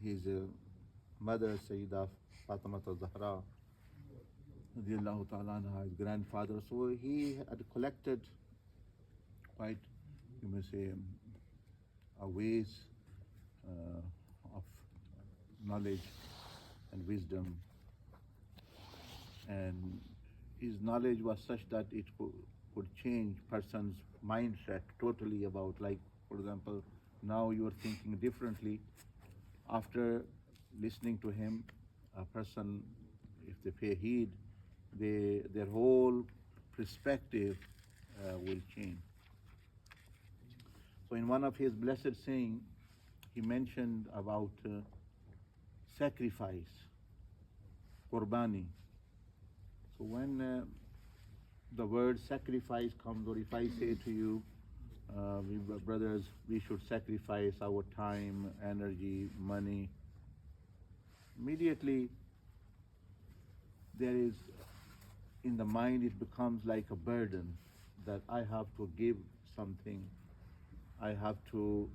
his mother, Sayyidah Fatima al-Zahra, radiallahu ta'ala anha, his grandfather. So he had collected quite, you may say, a ways of knowledge and wisdom, and his knowledge was such that it could change person's mindset totally about, like, for example, now you are thinking differently. After listening to him, a person, if they pay heed, their whole perspective will change. So in one of his blessed saying, he mentioned about sacrifice, qurbani. So when the word sacrifice comes, or if I say to you, brothers, we should sacrifice our time, energy, money, immediately there is, in the mind, it becomes like a burden that I have to give something, I have to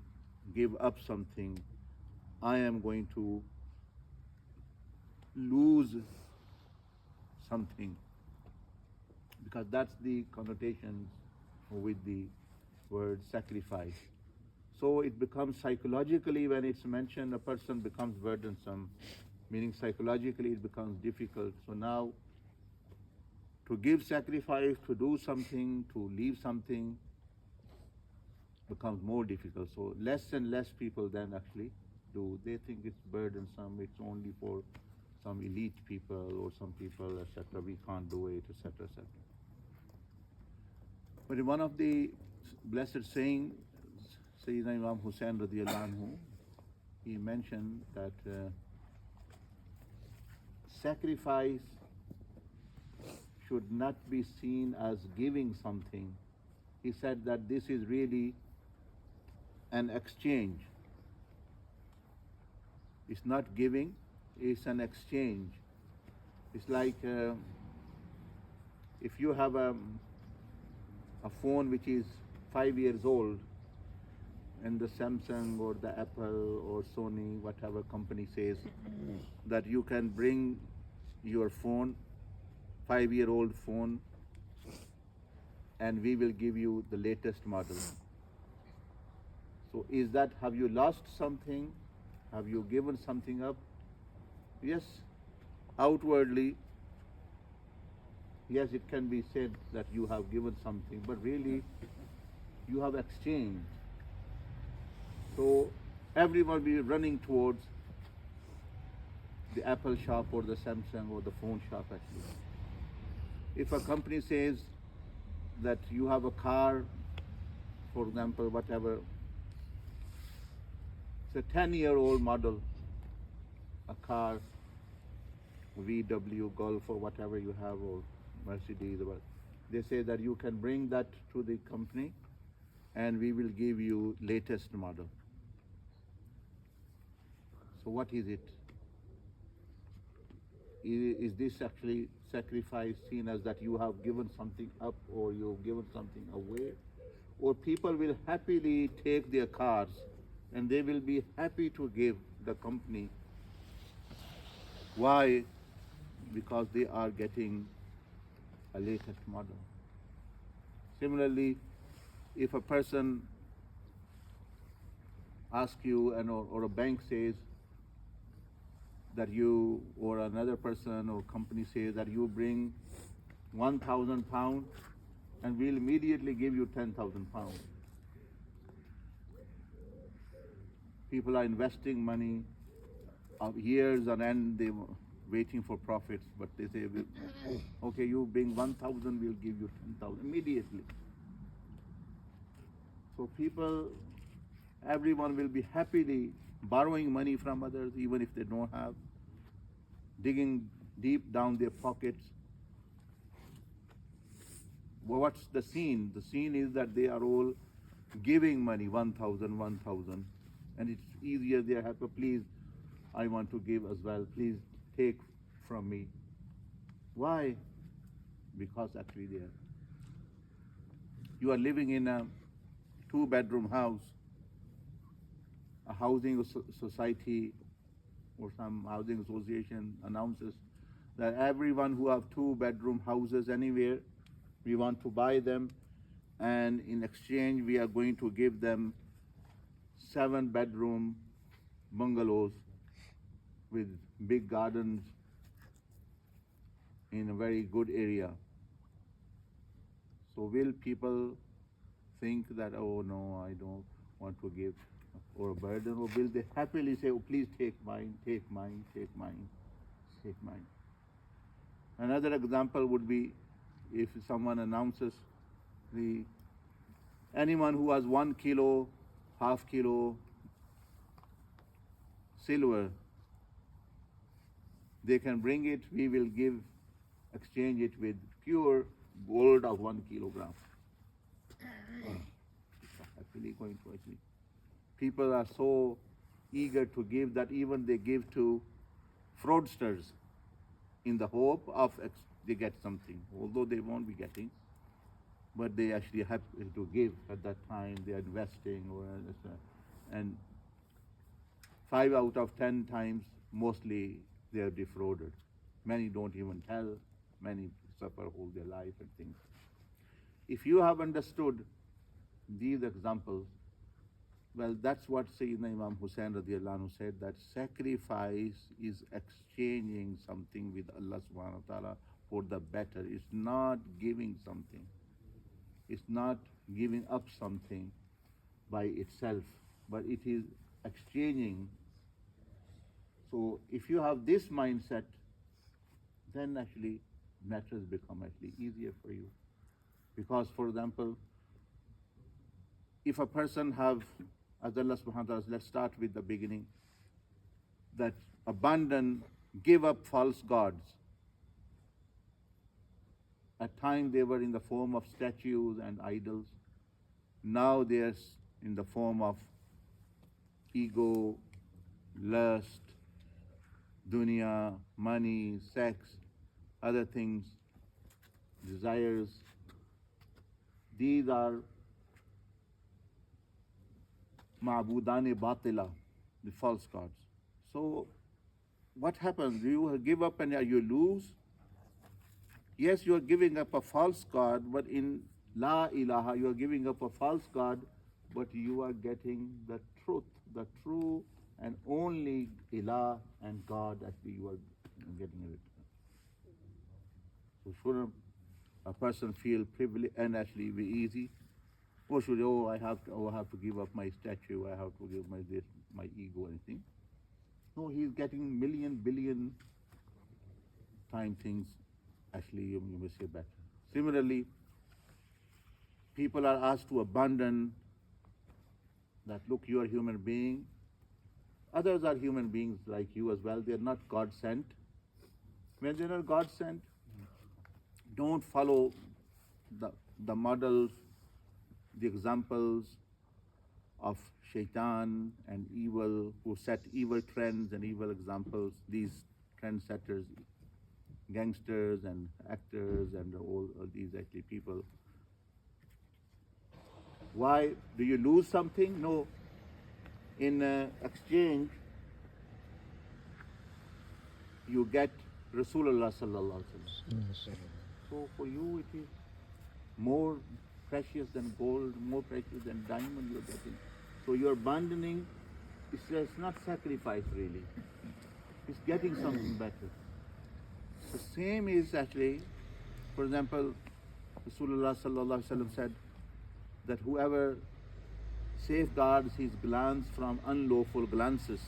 give up something, I am going to lose something, because that's the connotation with the word sacrifice. So it becomes psychologically, when it's mentioned, a person becomes burdensome, meaning psychologically it becomes difficult. So now to give sacrifice, to do something, to leave something becomes more difficult. So less and less people then actually do. They think it's burdensome, it's only for some elite people or some people, etc. We can't do it, etc., etc. But in one of the blessed saying, Sayyidina Imam Hussain radiallahu anhu, he mentioned that sacrifice should not be seen as giving something. He said that this is really an exchange. It's not giving, it's an exchange. It's like if you have a phone which is 5 years old, and the Samsung or the Apple or Sony, whatever company says that you can bring your phone, 5-year-old phone, and we will give you the latest model. So is that, have you lost something? Have you given something up? Yes, outwardly, yes, it can be said that you have given something, but really you have exchanged. So everyone will be running towards the Apple shop or the Samsung or the phone shop actually. If a company says that you have a car, for example, whatever, it's a 10-year-old model, a car, VW, Golf, or whatever you have, or Mercedes, they say that you can bring that to the company and we will give you latest model. So what is it? Is this actually sacrifice seen as that you have given something up or you've given something away? Or people will happily take their cars and they will be happy to give the company. Why? Because they are getting a latest model. Similarly, if a person asks you, or a bank says that you, or another person or company says that you bring 1,000 pounds and we'll immediately give you 10,000 pounds. People are investing money of years on end, they were waiting for profits, but they say, okay, you bring 1,000, we'll give you 10,000 immediately. So people, everyone will be happily borrowing money from others, even if they don't have, digging deep down their pockets. Well, what's the scene? The scene is that they are all giving money, 1,000, 1,000, and it's easier. They are happy, please, I want to give as well, please take from me. Why? Because actually you are living in a 2-bedroom house. A housing society or some housing association announces that everyone who have 2-bedroom houses anywhere, we want to buy them, and in exchange we are going to give them 7-bedroom bungalows with big gardens in a very good area. So will people think that, oh no, I don't want to give or a burden, or will they happily say, oh please take mine, take mine, take mine, take mine? Another example would be if someone announces anyone who has 1 kilo, half kilo silver, they can bring it, we will exchange it with pure gold of 1 kilogram. Actually going to actually. People are so eager to give that even they give to fraudsters in the hope of they get something, although they won't be getting, but they actually have to give at that time. They are investing, and 5 out of 10 times, mostly they are defrauded. Many don't even tell. Many suffer all their life and things. If you have understood these examples, well, that's what Sayyidina Imam Hussain radiallahu anhu said, that sacrifice is exchanging something with Allah subhanahu wa ta'ala for the better. It's not giving something. It's not giving up something by itself, but it is exchanging. So if you have this mindset, then actually matters become actually easier for you. Because, for example, if a person have, as Allah subhanahu wa ta'ala, let's start with the beginning, that abandon, give up false gods. At times they were in the form of statues and idols. Now they are in the form of ego, lust, dunya, money, sex, other things, desires. These are ma'budane batila, the false gods. So what happens? You give up and you lose? Yes, you are giving up a false god, but in La ilaha, you are giving up a false god, but you are getting the truth, the true and only ilah and God actually you are getting it. So shouldn't a person feel privileged and actually be easy? Or should I have to give up my statue, I have to give my this, my ego, anything? No, he's getting million, billion time things. Actually, you may say better. Similarly, people are asked to abandon that, look, you are a human being. Others are human beings like you as well. They are not God sent. When they are not God sent, don't follow the models, the examples of shaitan and evil, who set evil trends and evil examples, these trendsetters, gangsters and actors and all these actually people. Why? Do you lose something? No. In exchange, you get Rasulullah sallallahu alaihi wasallam. So for you it is more precious than gold, more precious than diamond you're getting. So you're abandoning, it's not sacrifice really. It's getting something better. The same is actually, for example, Rasulullah sallallahu alaihi wasallam said that whoever safeguards his glance from unlawful glances.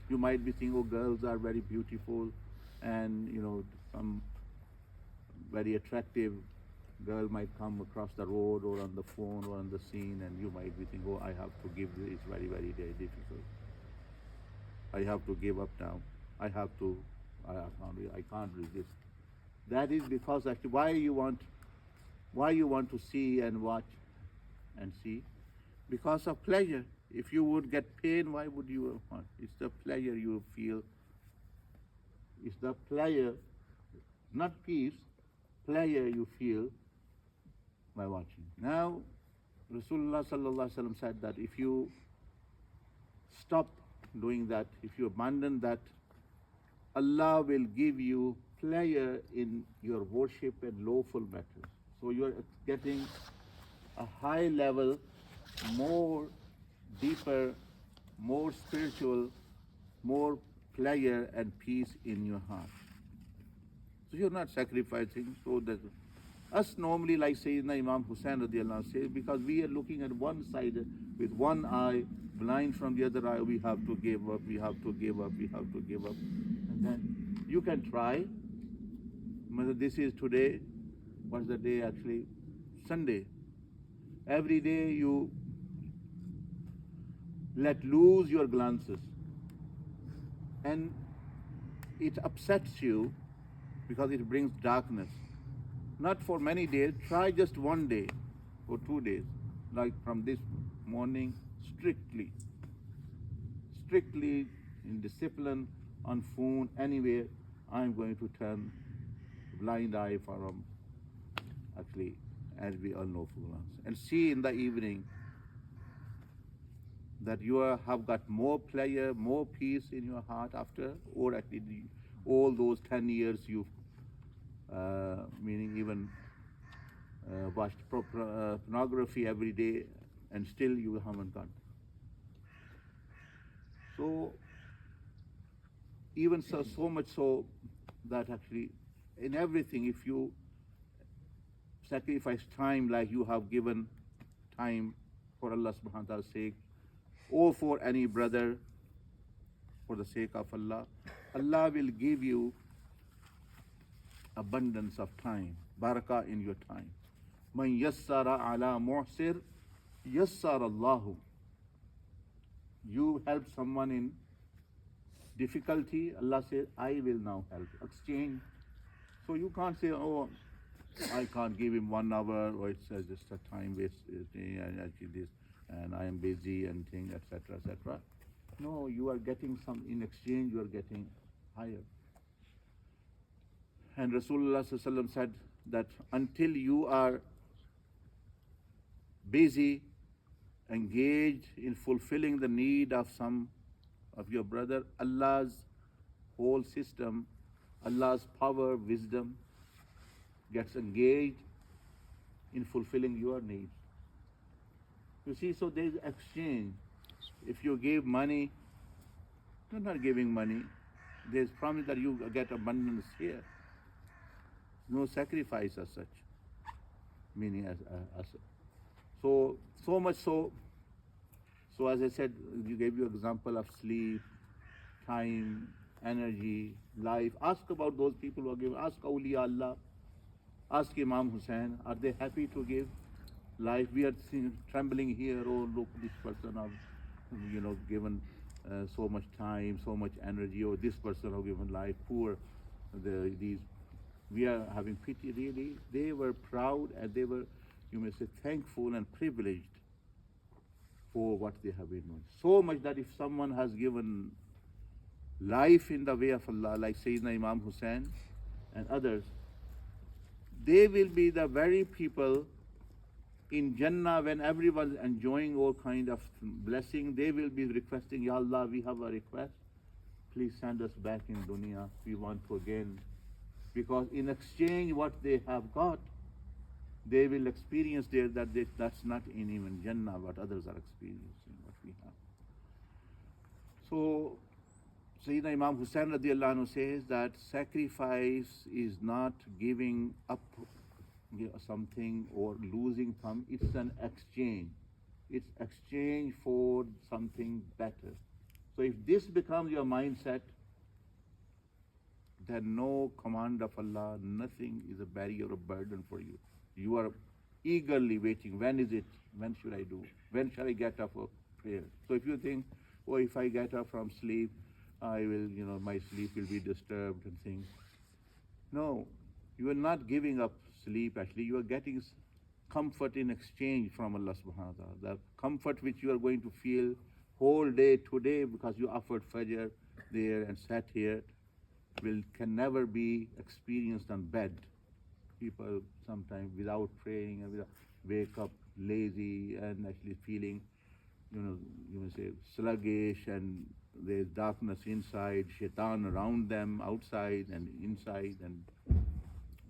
You might be thinking, oh, girls are very beautiful, and some very attractive girl might come across the road or on the phone or on the scene, and you might be thinking, oh, I have to give this, it's very, very, very difficult. I have to give up now. I can't resist. That is because actually why you want to see and watch and see? Because of pleasure. If you would get pain, why would you want? It's the pleasure you feel. It's the pleasure, not peace, pleasure you feel by watching. Now, Rasulullah sallallahu alaihi wasallam said that if you stop doing that, if you abandon that, Allah will give you pleasure in your worship and lawful matters. So you are getting a high level, more deeper, more spiritual, more pleasure and peace in your heart. So you're not sacrificing. So that us normally, like Sayyidina Imam Hussain radiallahu anhu says, because we are looking at one side with one eye, blind from the other eye, we have to give up, we have to give up, we have to give up. And then you can try. This is today, what's the day actually? Sunday. Every day you let loose your glances, and it upsets you because it brings darkness. Not for many days, try just one day or 2 days, like from this morning, strictly in discipline, on phone, anywhere, I'm going to turn blind eye from, actually, as we all know, and see in the evening that you have got more pleasure, more peace in your heart after, or actually all those 10 years you've, meaning even watched pornography every day, and still you haven't got. So even so much so that actually in everything, if you sacrifice time, like you have given time for Allah subhanahu wa ta'ala's sake, or for any brother, for the sake of Allah, Allah will give you abundance of time, barakah in your time. Man yassara ala mu'sir yassara Allahu. You help someone in difficulty, Allah says, I will now help. Exchange. So you can't say, oh, I can't give him 1 hour, or it's just a time waste, and actually this, and I am busy and thing, etc., etc. No, you are getting some in exchange. You are getting higher. And Rasulullah sallallahu alaihi wasallam said that until you are busy, engaged in fulfilling the need of some of your brother, Allah's whole system, Allah's power, wisdom gets engaged in fulfilling your needs. You see, so there is exchange. If you give money, you're not giving money. There's promise that you get abundance here. No sacrifice as such. Meaning as so much so. So as I said, you gave you example of sleep, time, energy, life. Ask about those people who are giving. Ask Awliya Allah. Ask Imam Hussain. Are they happy to give life? We are trembling here. Oh, look, this person have, given so much time, so much energy. Or this person have given life. Poor, these. We are having pity. Really, they were proud and they were, you may say, thankful and privileged for what they have been doing. So much that if someone has given life in the way of Allah, like Sayyidina Imam Hussain and others, they will be the very people in Jannah when everyone is enjoying all kind of blessing. They will be requesting, Ya Allah, we have a request. Please send us back in dunya. We want to again. Because in exchange what they have got, they will experience there that's not in even Jannah what others are experiencing, what we have. So Sayyidina Imam Hussain radiallahu anhu says that sacrifice is not giving up something or losing something, it's an exchange. It's exchange for something better. So if this becomes your mindset, then no command of Allah, nothing is a barrier or burden for you. You are eagerly waiting. When is it? When should I do? When shall I get up for prayer? So if you think, oh, if I get up from sleep, I will, my sleep will be disturbed and things. No, you are not giving up sleep. Actually, you are getting comfort in exchange from Allah subhanahu wa ta'ala. The comfort which you are going to feel whole day today because you offered Fajr there and sat here can never be experienced on bed. People sometimes without praying and wake up lazy and actually feeling, you may say sluggish and there's darkness inside, shaitan around them, outside and inside, and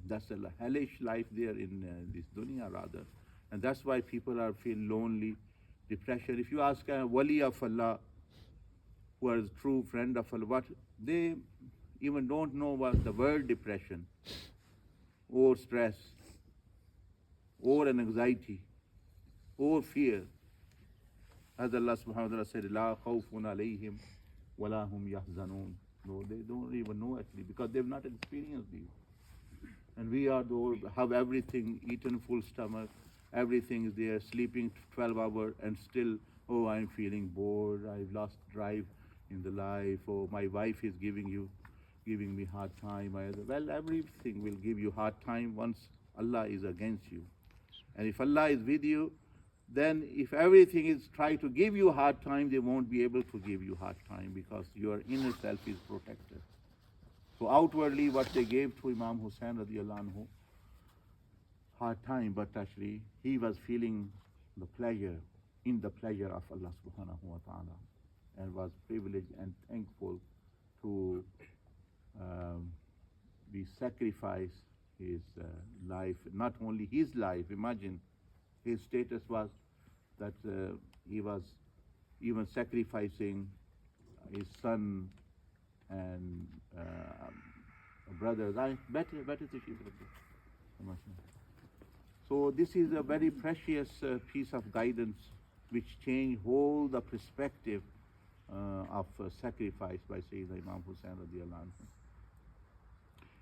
that's a hellish life there in this dunya rather. And that's why people are feel lonely, depression. If you ask a wali of Allah, who is a true friend of Allah, what they even don't know what the word depression or stress or an anxiety or fear. As Allah subhanahu wa ta'ala said, La khawfun alayhim wa la hum yahzanun. No, they don't even know actually because they've not experienced it. And we are those have everything, eaten full stomach, everything is there, sleeping 12 hours and still, oh, I'm feeling bored, I've lost drive in the life, or my wife is giving me hard time. Well, everything will give you hard time once Allah is against you. And if Allah is with you, then if everything is try to give you hard time, they won't be able to give you hard time because your inner self is protected. So outwardly what they gave to Imam Hussain radiallahu anhu, hard time, but actually he was feeling the pleasure of Allah subhanahu wa ta'ala, and was privileged and thankful to be sacrificed his life, not only his life, imagine his status was that he was even sacrificing his son and brothers. So this is a very precious piece of guidance which changed whole the perspective of sacrifice by Sayyidina Imam Hussain radiallahu anhu.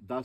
10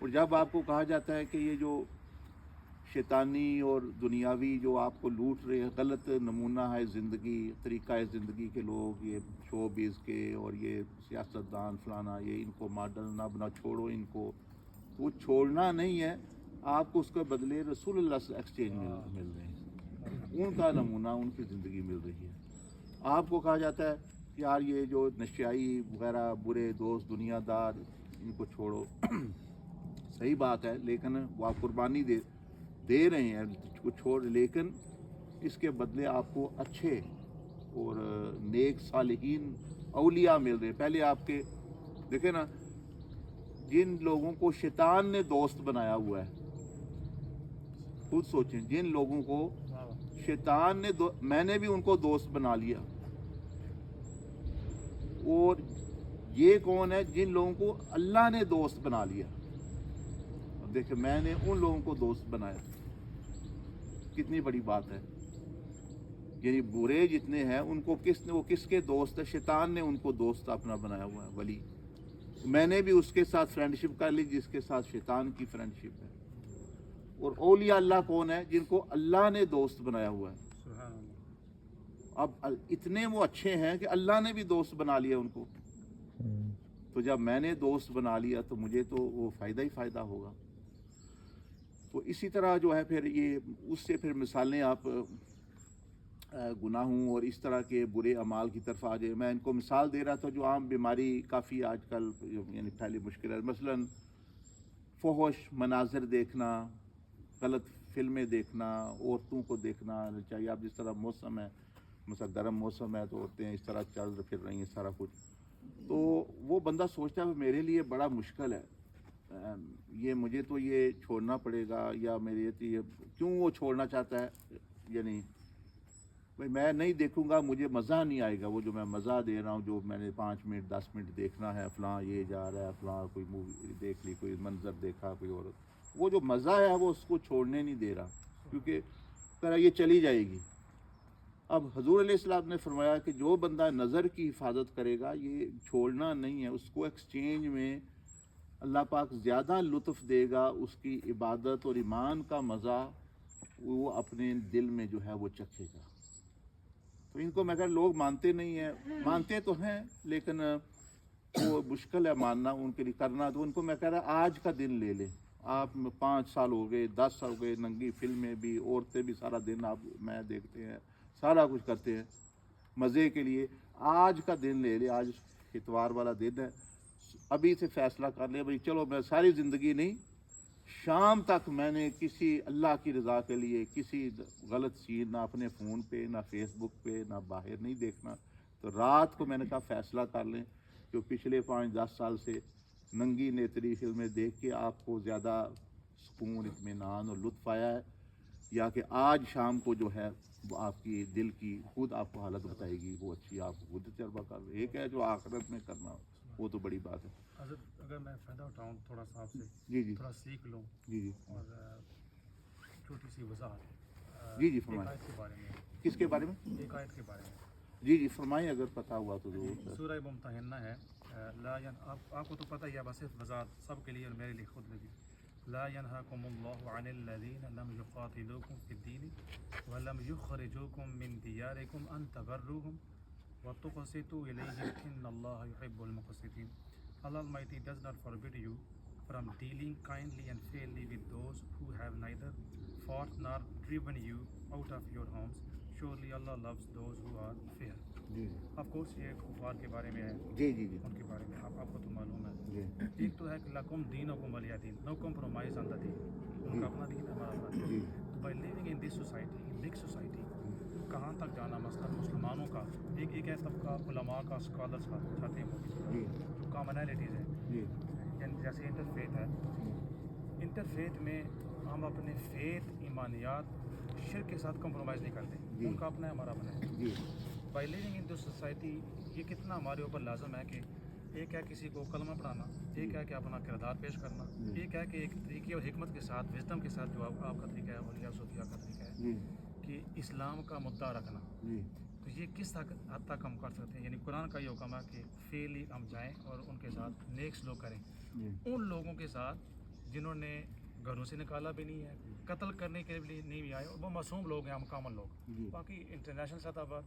اور جب آپ کو کہا جاتا ہے کہ یہ جو شیطانی اور دنیاوی جو آپ کو لوٹ رہے ہیں، غلط نمونہ ہے زندگی، طریقہ ہے زندگی کے لوگ، یہ شو بیز کے اور یہ سیاستدان فلانا، یہ ان کو ماڈل نہ بنا، چھوڑو ان کو، تو وہ چھوڑنا نہیں ہے، آپ کو اس کے بدلے رسول اللہ سے ایکسچینج مل رہے ہیں، ان کا نمونہ ان کی زندگی مل رہی ہے۔ آپ کو کہا جاتا ہے کہ یار یہ جو نشیائی وغیرہ برے دوست دنیا دار ان کو چھوڑو، صحیح بات ہے، لیکن وہ آپ قربانی دے رہے ہیں کو چھوڑ، لیکن اس کے بدلے آپ کو اچھے اور نیک صالحین اولیاء مل رہے ہیں۔ پہلے آپ کے دیکھیں نا، جن لوگوں کو شیطان نے دوست بنایا ہوا ہے، خود سوچیں، جن لوگوں کو شیطان نے میں نے بھی ان کو دوست بنا لیا، اور یہ کون ہے؟ جن لوگوں کو اللہ نے دوست بنا لیا۔ اب دیکھیں، میں نے ان لوگوں کو دوست بنایا، کتنی بڑی بات ہے۔ یعنی برے جتنے ہیں ان کو وہ کس کے دوست ہے؟ شیطان نے ان کو دوست اپنا بنایا ہوا ہے، ولی۔ میں نے بھی اس کے ساتھ فرینڈشپ کر لی جس کے ساتھ شیطان کی فرینڈشپ ہے۔ اور اولیاء اللہ کون ہے؟ جن کو اللہ نے دوست بنایا ہوا ہے۔ اب اتنے وہ اچھے ہیں کہ اللہ نے بھی دوست بنا لیا ان کو، تو جب میں نے دوست بنا لیا تو مجھے تو وہ فائدہ ہی فائدہ ہوگا۔ تو اسی طرح جو ہے پھر یہ اس سے پھر مثالیں آپ گناہوں اور اس طرح کے برے اعمال کی طرف آ جائے۔ میں ان کو مثال دے رہا تھا جو عام بیماری کافی آج کل یعنی پھیلی مشکل ہے، مثلا فحش مناظر دیکھنا، غلط فلمیں دیکھنا، عورتوں کو دیکھنا، چاہیے آپ جس طرح موسم ہے، مثلا گرم موسم ہے تو عورتیں اس طرح چل پھر رہی ہیں سارا کچھ، تو وہ بندہ سوچتا ہے میرے لیے بڑا مشکل ہے، یہ مجھے تو یہ چھوڑنا پڑے گا، یا میرے یہ کیوں وہ چھوڑنا چاہتا ہے؟ یعنی بھائی میں نہیں دیکھوں گا، مجھے مزہ نہیں آئے گا، وہ جو میں مزہ دے رہا ہوں، جو میں نے 5 منٹ 10 منٹ دیکھنا ہے، فلاں یہ جا رہا ہے، فلاں کوئی مووی دیکھ لی، کوئی منظر دیکھا، کوئی عورت، وہ جو مزہ ہے وہ اس کو چھوڑنے نہیں دے رہا، کیونکہ کہہ رہا یہ چلی جائے گی۔ اب حضور علیہ السلام نے فرمایا کہ جو بندہ نظر کی حفاظت کرے گا، یہ چھوڑنا نہیں ہے، اس کو ایکسچینج میں اللہ پاک زیادہ لطف دے گا، اس کی عبادت اور ایمان کا مزہ وہ اپنے دل میں جو ہے وہ چکھے گا۔ تو ان کو میں کہا لوگ مانتے نہیں ہیں، مانتے تو ہیں لیکن وہ مشکل ہے ماننا، ان کے لیے کرنا، تو ان کو میں کہہ رہا آج کا دن لے لیں آپ، 5 سال ہو گئے، 10 سال ہو گئے، ننگی فلمیں بھی، عورتیں بھی سارا دن آپ میں دیکھتے ہیں، سارا کچھ کرتے ہیں مزے کے لیے، آج کا دن لے لیں، آج اتوار والا دن ہے، ابھی سے فیصلہ کر لیں بھائی چلو میں ساری زندگی نہیں، شام تک میں نے کسی اللہ کی رضا کے لیے کسی غلط چیز نہ اپنے فون پہ، نہ فیس بک پہ، نہ باہر نہیں دیکھنا۔ تو رات کو میں نے کہا فیصلہ کر لیں، جو پچھلے 5-10 سال سے ننگی نیتری فلمیں دیکھ کے آپ کو زیادہ سکون، اطمینان اور لطف آیا ہے، یا کہ آج شام کو جو ہے وہ آپ کی دل کی خود آپ کو حالت بتائے گی، وہ اچھی آپ خود تجربہ کر رہے۔ ایک ہے جو آخرت میں کرنا، وہ تو بڑی بات ہے۔ حضرت اگر میں فائدہ اٹھاؤں تھوڑا سا آپ سے، جی تھوڑا سیکھ لوں، اور چھوٹی سی وضاحت جی ایک فرمائیں۔ آیت کے بارے میں، کس کے بارے میں؟ ایک آیت کے بارے میں جی فرمائیں، اگر پتہ ہوا تو ضرور۔ سورہ ممتحنہ ہے، آپ کو تو پتہ ہی ہے، بس صرف وضاحت سب کے لیے اور میرے لیے خود میں بھی۔ لا ينهاكم الله عن الذين لم يقاتلوكم في الدين ولم يخرجوكم من دياركم أن تبروهم وتقسطوا إليهم إن الله يحب المقسطين. Allah Almighty does not forbid you from dealing kindly and fairly with those who have neither fought nor driven you out of your homes. Surely Allah loves those who are fair. Of course یہ کفار کے بارے میں ہے، ان کے بارے میں آپ کو تو معلوم ہے۔ ایک تو ہے کہ لکم دینکم ولی دین، نو کمپرومائز آن دا دین، ان کا اپنا دین ہے، ہمارا اپنا دین۔ تو by living in this society, in big society, کہاں تک جانا؟ مثلاً مسلمانوں کا ایک ہے طبقہ علماء کا، اسکالرس کا، اٹھاتے ہیں وہ جو کامنالٹیز ہیں، یعنی جیسے انٹرفیتھ ہے، انٹرفیتھ میں ہم اپنے فیتھ، ایمانیات، شرک کے ساتھ کمپرومائز نہیں کرتے، ان کا اپنا ہے، ہمارا اپنا ہے۔ By living in this society یہ کتنا ہمارے اوپر لازم ہے کہ ایک ہے کسی کو کلمہ پڑھانا، ایک ہے کہ اپنا کردار پیش کرنا، ایک ہے کہ ایک طریقے اور حکمت کے ساتھ، وزڈم کے ساتھ، جو آپ کا طریقہ ہے، اولیاء صوفیاء کا طریقہ ہے، کہ اسلام کا مدعا رکھنا۔ تو یہ کس حد تک ہم کر سکتے ہیں؟ یعنی قرآن کا یہ حکم ہے کہ فیلی ہم جائیں اور ان کے ساتھ نیک سلوک کریں، ان لوگوں کے ساتھ جنہوں نے گھروں سے نکالا بھی نہیں ہے، قتل کرنے کے لیے نہیں بھی آئے، اور وہ معصوم لوگ ہیں، ہم کامن لوگ. جی باقی انٹرنیشنل سطح پر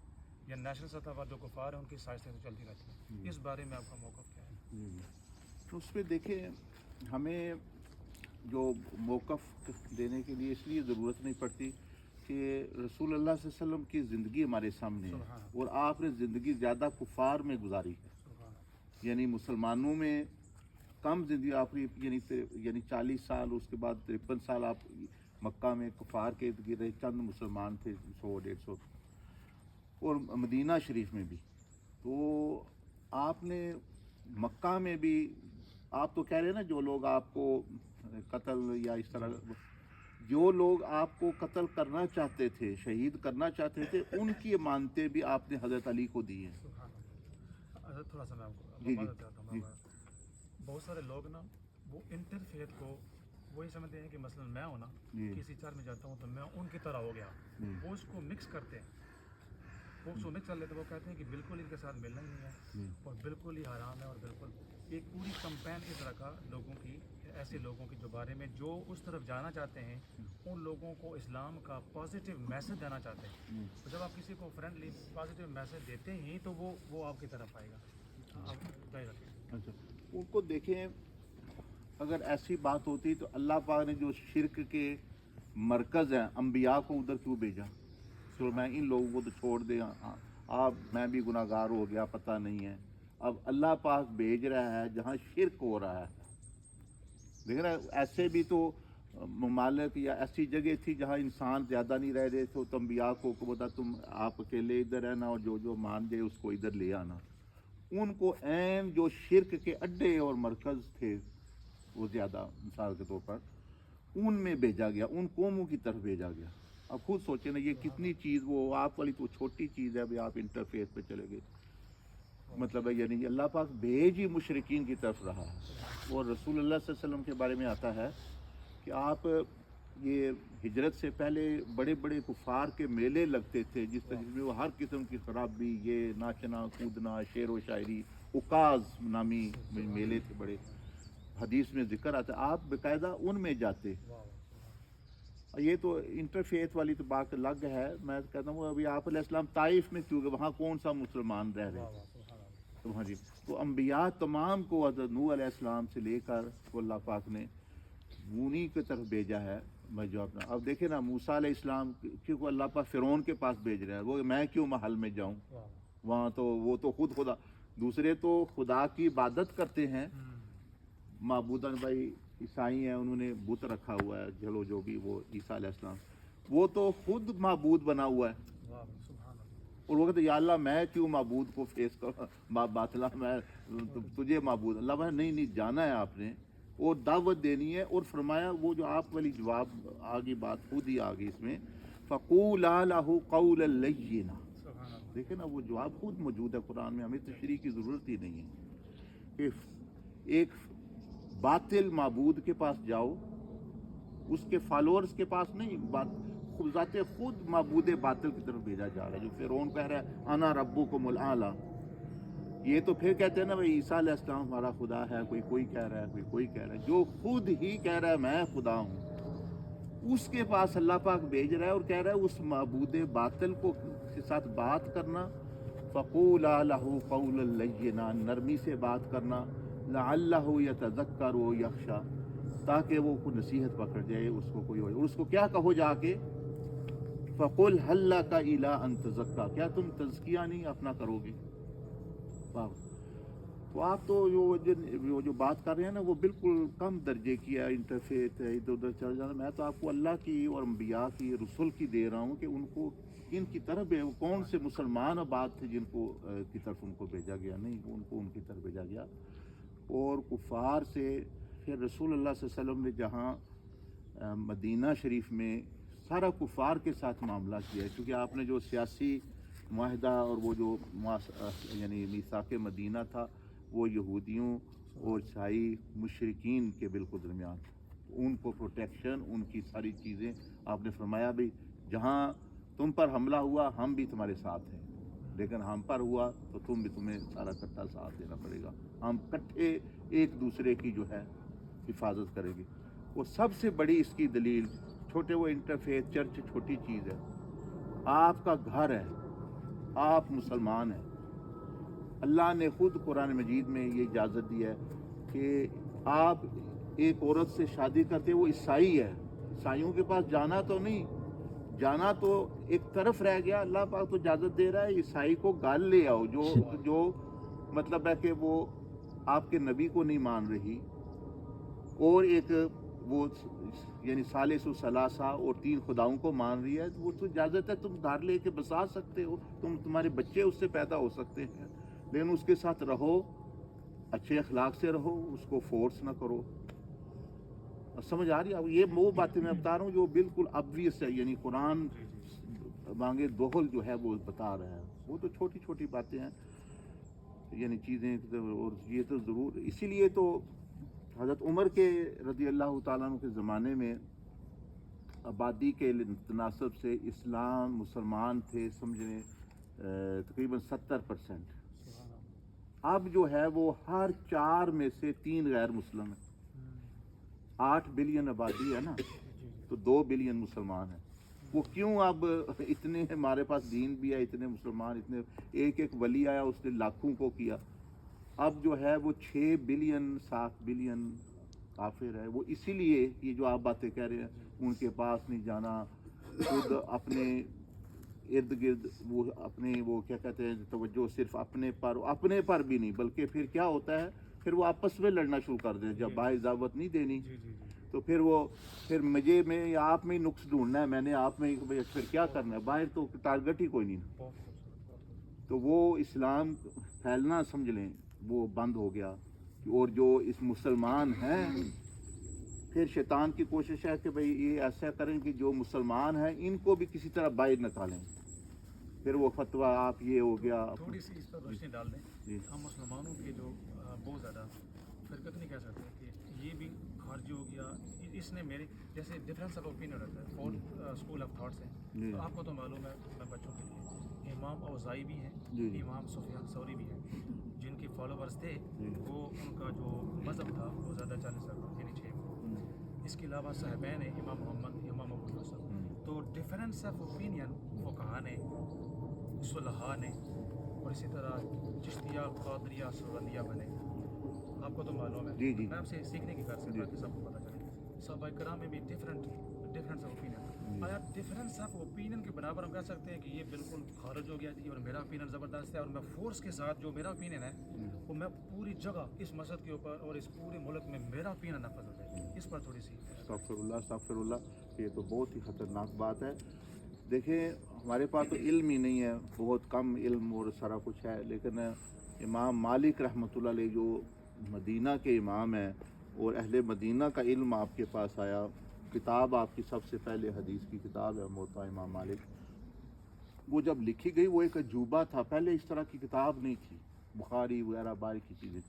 یا نیشنل سطح پر جو کفار ہیں ان کی سازشیں تو چلتی رہتی ہیں. اس بارے میں آپ کا موقف کیا ہے؟ جی جی. تو اس پہ دیکھیں ہمیں جو موقف دینے کے لیے اس لیے ضرورت نہیں پڑتی کہ رسول اللہ صلی اللہ علیہ وسلم کی زندگی ہمارے سامنے ہے سبحان اللہ. اور آپ نے زندگی زیادہ کفار میں گزاری ہے، سبحان اللہ. یعنی مسلمانوں میں کم زندگی آپ کی، یعنی 40 سال، اس کے بعد 53 سال آپ مکہ میں کفار کے ارد گرد رہے، چند مسلمان تھے 100-150، اور مدینہ شریف میں بھی. تو آپ نے مکہ میں بھی، آپ تو کہہ رہے ہیں نا جو لوگ آپ کو قتل یا اس طرح، جو لوگ آپ کو قتل کرنا چاہتے تھے، شہید کرنا چاہتے تھے، ان کی امانتیں بھی آپ نے حضرت علی کو دی ہیں. سبحان اللہ. حضرت تھوڑا سا میں آپ کو جی معذرت چاہتا ہوں. جی بہت سارے لوگ نا وہ انٹرفیت کو وہی سمجھتے ہیں کہ مثلا میں ہوں نا، جی کسی چار میں جاتا ہوں تو میں ان کی طرح ہو گیا. جی وہ اس کو مکس کرتے ہیں، وہ اس کو مکس کر لیتے ہیں. وہ کہتے ہیں کہ بالکل ان کے ساتھ ملنا ہی نہیں ہے جی اور بالکل ہی حرام ہے، اور بالکل ایک پوری کمپین کی طرح کا لوگوں کی، ایسے لوگوں کے جو بارے میں جو اس طرف جانا چاہتے ہیں، ان لوگوں کو اسلام کا پازیٹیو میسج دینا چاہتے ہیں. جی. تو جب آپ کسی کو فرینڈلی پازیٹیو میسج دیتے ہی تو وہ آپ کی طرف آئے گا. آپ جائے رکھیں. اچھا، ان کو دیکھیں، اگر ایسی بات ہوتی تو اللہ پاک نے جو شرک کے مرکز ہیں انبیاء کو ادھر کیوں بھیجا؟ چلو میں ان لوگوں کو تو چھوڑ دے، آپ میں بھی گناہ گار ہو گیا، پتہ نہیں ہے. اب اللہ پاک بھیج رہا ہے جہاں شرک ہو رہا ہے. دیکھ رہے ایسے بھی تو ممالک یا ایسی جگہ تھی جہاں انسان زیادہ نہیں رہ رہے تھے، تو انبیاء کو بتا تم آپ اکیلے ادھر رہنا اور جو مان جائے اس کو ادھر لے آنا. ان کو عین جو شرک کے اڈے اور مرکز تھے وہ زیادہ، مثال کے طور پر ان میں بھیجا گیا، ان قوموں کی طرف بھیجا گیا. اب خود سوچیں نا یہ کتنی چیز، وہ آپ والی تو چھوٹی چیز ہے، ابھی آپ انٹرفیس پہ چلے گئے. مطلب ہے یعنی اللہ پاک بھیج ہی مشرکین کی طرف رہا ہے. اور رسول اللہ صلی اللہ علیہ وسلم کے بارے میں آتا ہے کہ آپ یہ ہجرت سے پہلے بڑے بڑے کفار کے میلے لگتے تھے، جس میں وہ ہر قسم کی خرابی، یہ ناچنا کودنا، شعر و شاعری، اکاز نامی میلے تھے بڑے، حدیث میں ذکر آتا ہے. آپ باقاعدہ ان میں جاتے. یہ تو انٹرفیت والی تو بات الگ ہے. میں کہتا ہوں ابھی آپ علیہ السلام طائف میں کیوں گئے؟ وہاں کون سا مسلمان رہ رہے تھے؟ تو ہاں جی، تو انبیاء تمام کو حضرت نوح علیہ السلام سے لے کر تو اللہ پاک نے انہی کی طرف بھیجا ہے. میں جو اپنا اب دیکھیں نا، موسیٰ علیہ السلام کیوں اللہ پاک فرعون کے پاس بھیج رہا ہے؟ وہ میں کیوں محل میں جاؤں؟ وہاں تو وہ تو خود خدا، دوسرے تو خدا کی عبادت کرتے ہیں. معبودان بھائی عیسائی ہیں، انہوں نے بت رکھا ہوا ہے، چلو جو بھی، وہ عیسیٰ علیہ السلام وہ تو خود معبود بنا ہوا ہے. اور وہ کہتے یا اللہ میں کیوں معبود کو فیس کروں، باطلا میں تجھے معبود. اللہ بھائی نہیں جانا ہے آپ نے اور دعوت دینی ہے. اور فرمایا وہ جو آپ والی جواب آگی بات خود ہی آگئی اس میں، فَقُولَا لَهُ قَوْلًا لَيِّنًا. دیکھیں نا وہ جواب خود موجود ہے قرآن میں، ہمیں تشریح کی ضرورت ہی نہیں ہے کہ ایک باطل معبود کے پاس جاؤ، اس کے فالوورز کے پاس نہیں، ذات خود معبود باطل کی طرف بھیجا جا رہا ہے. جو فرعون کہہ رہا ہے انا ربکم الاعلی، یہ تو پھر کہتے ہیں نا بھائی عیسیٰ علیہ السلام ہمارا خدا ہے، کوئی کہہ رہا ہے، کوئی کہہ رہا ہے. جو خود ہی کہہ رہا ہے میں خدا ہوں، اس کے پاس اللہ پاک بھیج رہا ہے اور کہہ رہا ہے اس معبود باطل کو کے ساتھ بات کرنا. فَقُولَا لَهُ قَوْلًا لَيِّنًا، نرمی سے بات کرنا. لَعَلَّهُ يَتَذَكَّرُ وَيَخْشَىٰ، تاکہ وہ کوئی نصیحت پکڑ جائے، اس کو کوئی ہو. اور اس کو کیا کہو جا کے، فَقُلْ هَلْ لَكَ إِلَىٰ أَن تَزَكَّىٰ، کیا تم تزکیہ نہیں اپنا کرو گے؟ تو آپ تو جو بات کر رہے ہیں نا وہ بالکل کم درجے کی ہے، انٹرفیت ہے، ادھر ادھر چل جانا. میں تو آپ کو اللہ کی اور انبیاء کی، رسول کی دے رہا ہوں کہ ان کو ان کی طرف کون سے مسلمان آباد تھے جن کو کی طرف ان کو بھیجا گیا؟ نہیں، ان کو ان کی طرف بھیجا گیا. اور کفار سے پھر رسول اللہ صلی اللہ علیہ وسلم نے جہاں مدینہ شریف میں سارا کفار کے ساتھ معاملہ کیا ہے، کیونکہ آپ نے جو سیاسی معاہدہ اور وہ جو یعنی میثاق مدینہ تھا وہ یہودیوں اور عیسائی مشرکین کے بالکل درمیان، ان کو پروٹیکشن، ان کی ساری چیزیں آپ نے فرمایا بھی جہاں تم پر حملہ ہوا ہم بھی تمہارے ساتھ ہیں، لیکن ہم پر ہوا تو تمہیں سارا کٹھا ساتھ دینا پڑے گا. ہم کٹھے ایک دوسرے کی جو ہے حفاظت کریں گے. وہ سب سے بڑی اس کی دلیل، چھوٹے وہ انٹرفیس چرچ چھوٹی چیز ہے، آپ کا گھر ہے، آپ مسلمان ہیں. اللہ نے خود قرآن مجید میں یہ اجازت دی ہے کہ آپ ایک عورت سے شادی کرتے، وہ عیسائی ہے، عیسائیوں کے پاس جانا تو نہیں، جانا تو ایک طرف رہ گیا، اللہ پاک تو اجازت دے رہا ہے عیسائی کو گال لے آؤ جو مطلب ہے کہ وہ آپ کے نبی کو نہیں مان رہی، اور ایک وہ یعنی ثالث ثلاثہ اور 3 خداؤں کو مان رہی ہے، وہ تو اجازت ہے، تم گھر لے کے بسا سکتے ہو، تمہارے بچے اس سے پیدا ہو سکتے ہیں، لیکن اس کے ساتھ رہو، اچھے اخلاق سے رہو، اس کو فورس نہ کرو. سمجھ آ رہی ہے؟ یہ وہ باتیں میں بتا رہا ہوں جو بالکل obvious ہے، یعنی قرآن مانگے دوہل جو ہے وہ بتا رہا ہے. وہ تو چھوٹی چھوٹی باتیں ہیں، یعنی چیزیں، اور یہ تو ضرور اسی لیے تو حضرت عمر کے رضی اللہ تعالیٰ عنہ کے زمانے میں آبادی کے تناسب سے اسلام مسلمان تھے سمجھیں تقریباً 70%. اب جو ہے وہ ہر 4 میں سے 3 غیر مسلم ہیں. 8 بلین آبادی ہے نا، تو 2 بلین مسلمان ہیں. وہ کیوں اب اتنے ہمارے پاس دین بھی ہے، اتنے مسلمان، اتنے ایک ولی آیا اس نے لاکھوں کو کیا. اب جو ہے وہ 6 بلین 7 بلین کافر ہے. وہ اسی لیے یہ جو آپ باتیں کہہ رہے ہیں، ان کے پاس نہیں جانا، خود اپنے ارد گرد وہ اپنے وہ کیا کہتے ہیں توجہ صرف اپنے پر بھی نہیں، بلکہ پھر کیا ہوتا ہے، پھر وہ آپس میں لڑنا شروع کر دیں. جب باہر دعوت نہیں دینی تو پھر مجھے میں یا آپ میں ہی نقص ڈھونڈنا ہے، میں نے آپ میں ہی، پھر کیا کرنا ہے، باہر تو ٹارگٹ ہی کوئی نہیں. تو وہ اسلام پھیلنا سمجھ لیں وہ بند ہو گیا. اور جو اس مسلمان ہیں، پھر شیطان کی کوشش ہے کہ بھئی یہ ایسا کریں کہ جو مسلمان ہیں ان کو بھی کسی طرح باہر نکالیں. پھر وہ فتویٰ آپ یہ ہو گیا. تھوڑی سی اس پر روشنی ڈال دیں. ہم مسلمانوں کے جو بہت زیادہ فرقت نہیں کہہ سکتے کہ یہ بھی خارجی ہو گیا، اس نے میرے جیسے ڈفرینس آف اوپینین رہتا ہے، 4 اسکول آف تھاٹس ہیں. تو آپ کو تو معلوم ہے، میں بچوں کے لیے امام اوزائی بھی ہیں، امام سفیان ثوری بھی ہیں، جن کے فالوورز تھے، وہ ان کا جو مذہب تھا وہ زیادہ 40 یعنی 6. اس کے علاوہ صاحبین ہیں، امام محمد، امام ابو یوسف. تو ڈفرینس آف اوپینین فقہا نے، صلحاء نے، اور اسی طرح چشتیہ، قادریہ، سروندیہ بنے. آپ کو تو معلوم ہے، میں آپ سے سیکھنے کی غرض سے تاکہ سب کو پتہ چلے. صحابہ کرام میں بھی ڈفرینس آف اوپینین. آیا ڈفرینس آف اوپینین کے برابر ہم کہہ سکتے ہیں کہ یہ بالکل خارج ہو گیا جی اور میرا اوپینین زبردست ہے، اور میں فورس کے ساتھ جو میرا اوپینین ہے وہ میں پوری جگہ اس مسجد کے اوپر اور اس پورے ملک میں میرا اوپینین نافذ ہو جائے؟ اس پر تھوڑی سی. استغفر اللہ، یہ تو بہت ہی خطرناک بات ہے. دیکھیں ہمارے پاس تو علم ہی نہیں ہے، بہت کم علم اور سارا کچھ ہے، لیکن امام مالک رحمۃ اللہ علیہ جو مدینہ کے امام ہیں، اور اہل مدینہ کا علم آپ کے پاس آیا. کتاب آپ کی سب سے پہلے حدیث کی کتاب ہے موطا امام مالک. وہ جب لکھی گئی وہ ایک عجوبہ تھا، پہلے اس طرح کی کتاب نہیں تھی، بخاری وغیرہ باہر کی چیزیں.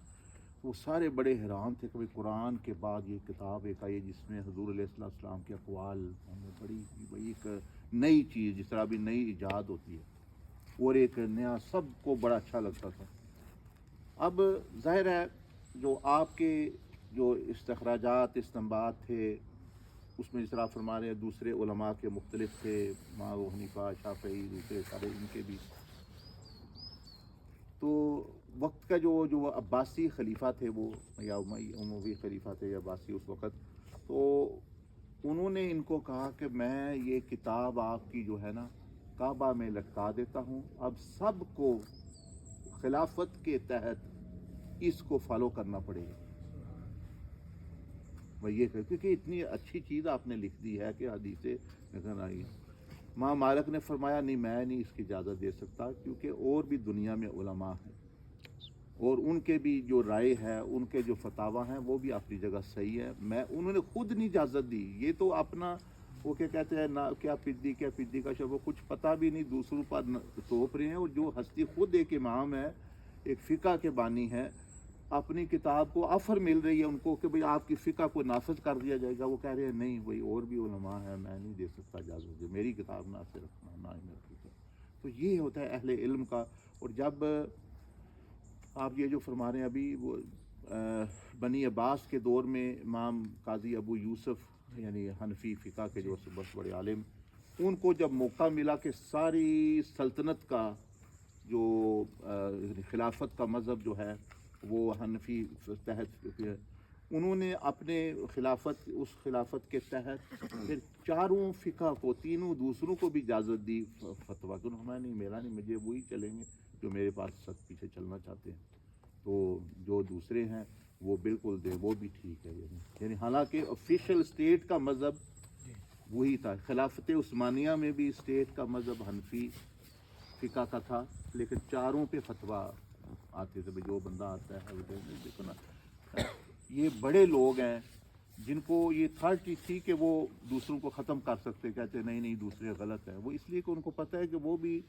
وہ سارے بڑے حیران تھے کہ قرآن کے بعد یہ کتاب ایک آئی جس میں حضور علیہ السلام کے اقوال ہمیں بڑی ایک نئی چیز، جس طرح بھی نئی ایجاد ہوتی ہے، اور ایک نیا، سب کو بڑا اچھا لگتا تھا. اب ظاہر ہے جو آپ کے جو استخراجات استنباط تھے، اس میں جس طرح فرما رہے ہیں دوسرے علماء کے مختلف تھے، امام ابو حنیفہ، شافعی، دوسرے سارے ان کے بھی. تو وقت کا جو عباسی خلیفہ تھے وہ، یا اموی خلیفہ تھے یا عباسی اس وقت، تو انہوں نے ان کو کہا کہ میں یہ کتاب آپ کی جو ہے نا کعبہ میں لٹکا دیتا ہوں، اب سب کو خلافت کے تحت اس کو فالو کرنا پڑے گا. میں یہ کیونکہ اتنی اچھی چیز آپ نے لکھ دی ہے کہ حدیثیں نظر آئی ہیں. ماں مالک نے فرمایا نہیں، میں نہیں اس کی اجازت دے سکتا، کیونکہ اور بھی دنیا میں علماء ہیں اور ان کے بھی جو رائے ہے، ان کے جو فتاویٰ ہیں وہ بھی اپنی جگہ صحیح ہے. انہوں نے خود نہیں اجازت دی. یہ تو اپنا وہ کیا کہتے ہیں نا، کیا پدی کا شب، وہ کچھ پتہ بھی نہیں، دوسروں پر توپ رہے ہیں. اور جو ہستی خود ایک امام ہے، ایک فقہ کے بانی ہے، اپنی کتاب کو آفر مل رہی ہے ان کو کہ بھئی آپ کی فقہ کو نافذ کر دیا جائے گا، وہ کہہ رہے ہیں نہیں بھئی اور بھی علماء ہیں، میں نہیں دے سکتا اجازت، میری کتاب نہ سے رکھنا، نہ ہی میری کتاب. تو یہ ہوتا ہے اہل علم کا. اور جب آپ یہ جو فرما رہے ہیں ابھی، وہ بنی عباس کے دور میں امام قاضی ابو یوسف یعنی حنفی فقہ کے جو بہت بڑے عالم، ان کو جب موقع ملا کہ ساری سلطنت کا جو خلافت کا مذہب جو ہے وہ حنفی تحت، انہوں نے اپنے اس خلافت کے تحت پھر چاروں فقہ کو، تینوں دوسروں کو بھی اجازت دی فتویٰ کہ ہمیں نہیں، میرا نہیں، مجھے وہی چلیں گے جو میرے پاس سب پیچھے چلنا چاہتے ہیں، تو جو دوسرے ہیں وہ بالکل دے، وہ بھی ٹھیک ہے، یعنی حالانکہ آفیشیل اسٹیٹ کا مذہب وہی تھا۔ خلافت عثمانیہ میں بھی اسٹیٹ کا مذہب حنفی فقہ کا تھا، لیکن چاروں پہ فتویٰ آتے تھے، جو بندہ آتا ہے وہ دیکھو نا، یہ بڑے لوگ ہیں جن کو یہ اتھارٹی تھی کہ وہ دوسروں کو ختم کر سکتے، کہتے نہیں نہیں دوسرے غلط ہیں، وہ اس لیے کہ ان کو پتہ ہے کہ وہ بھی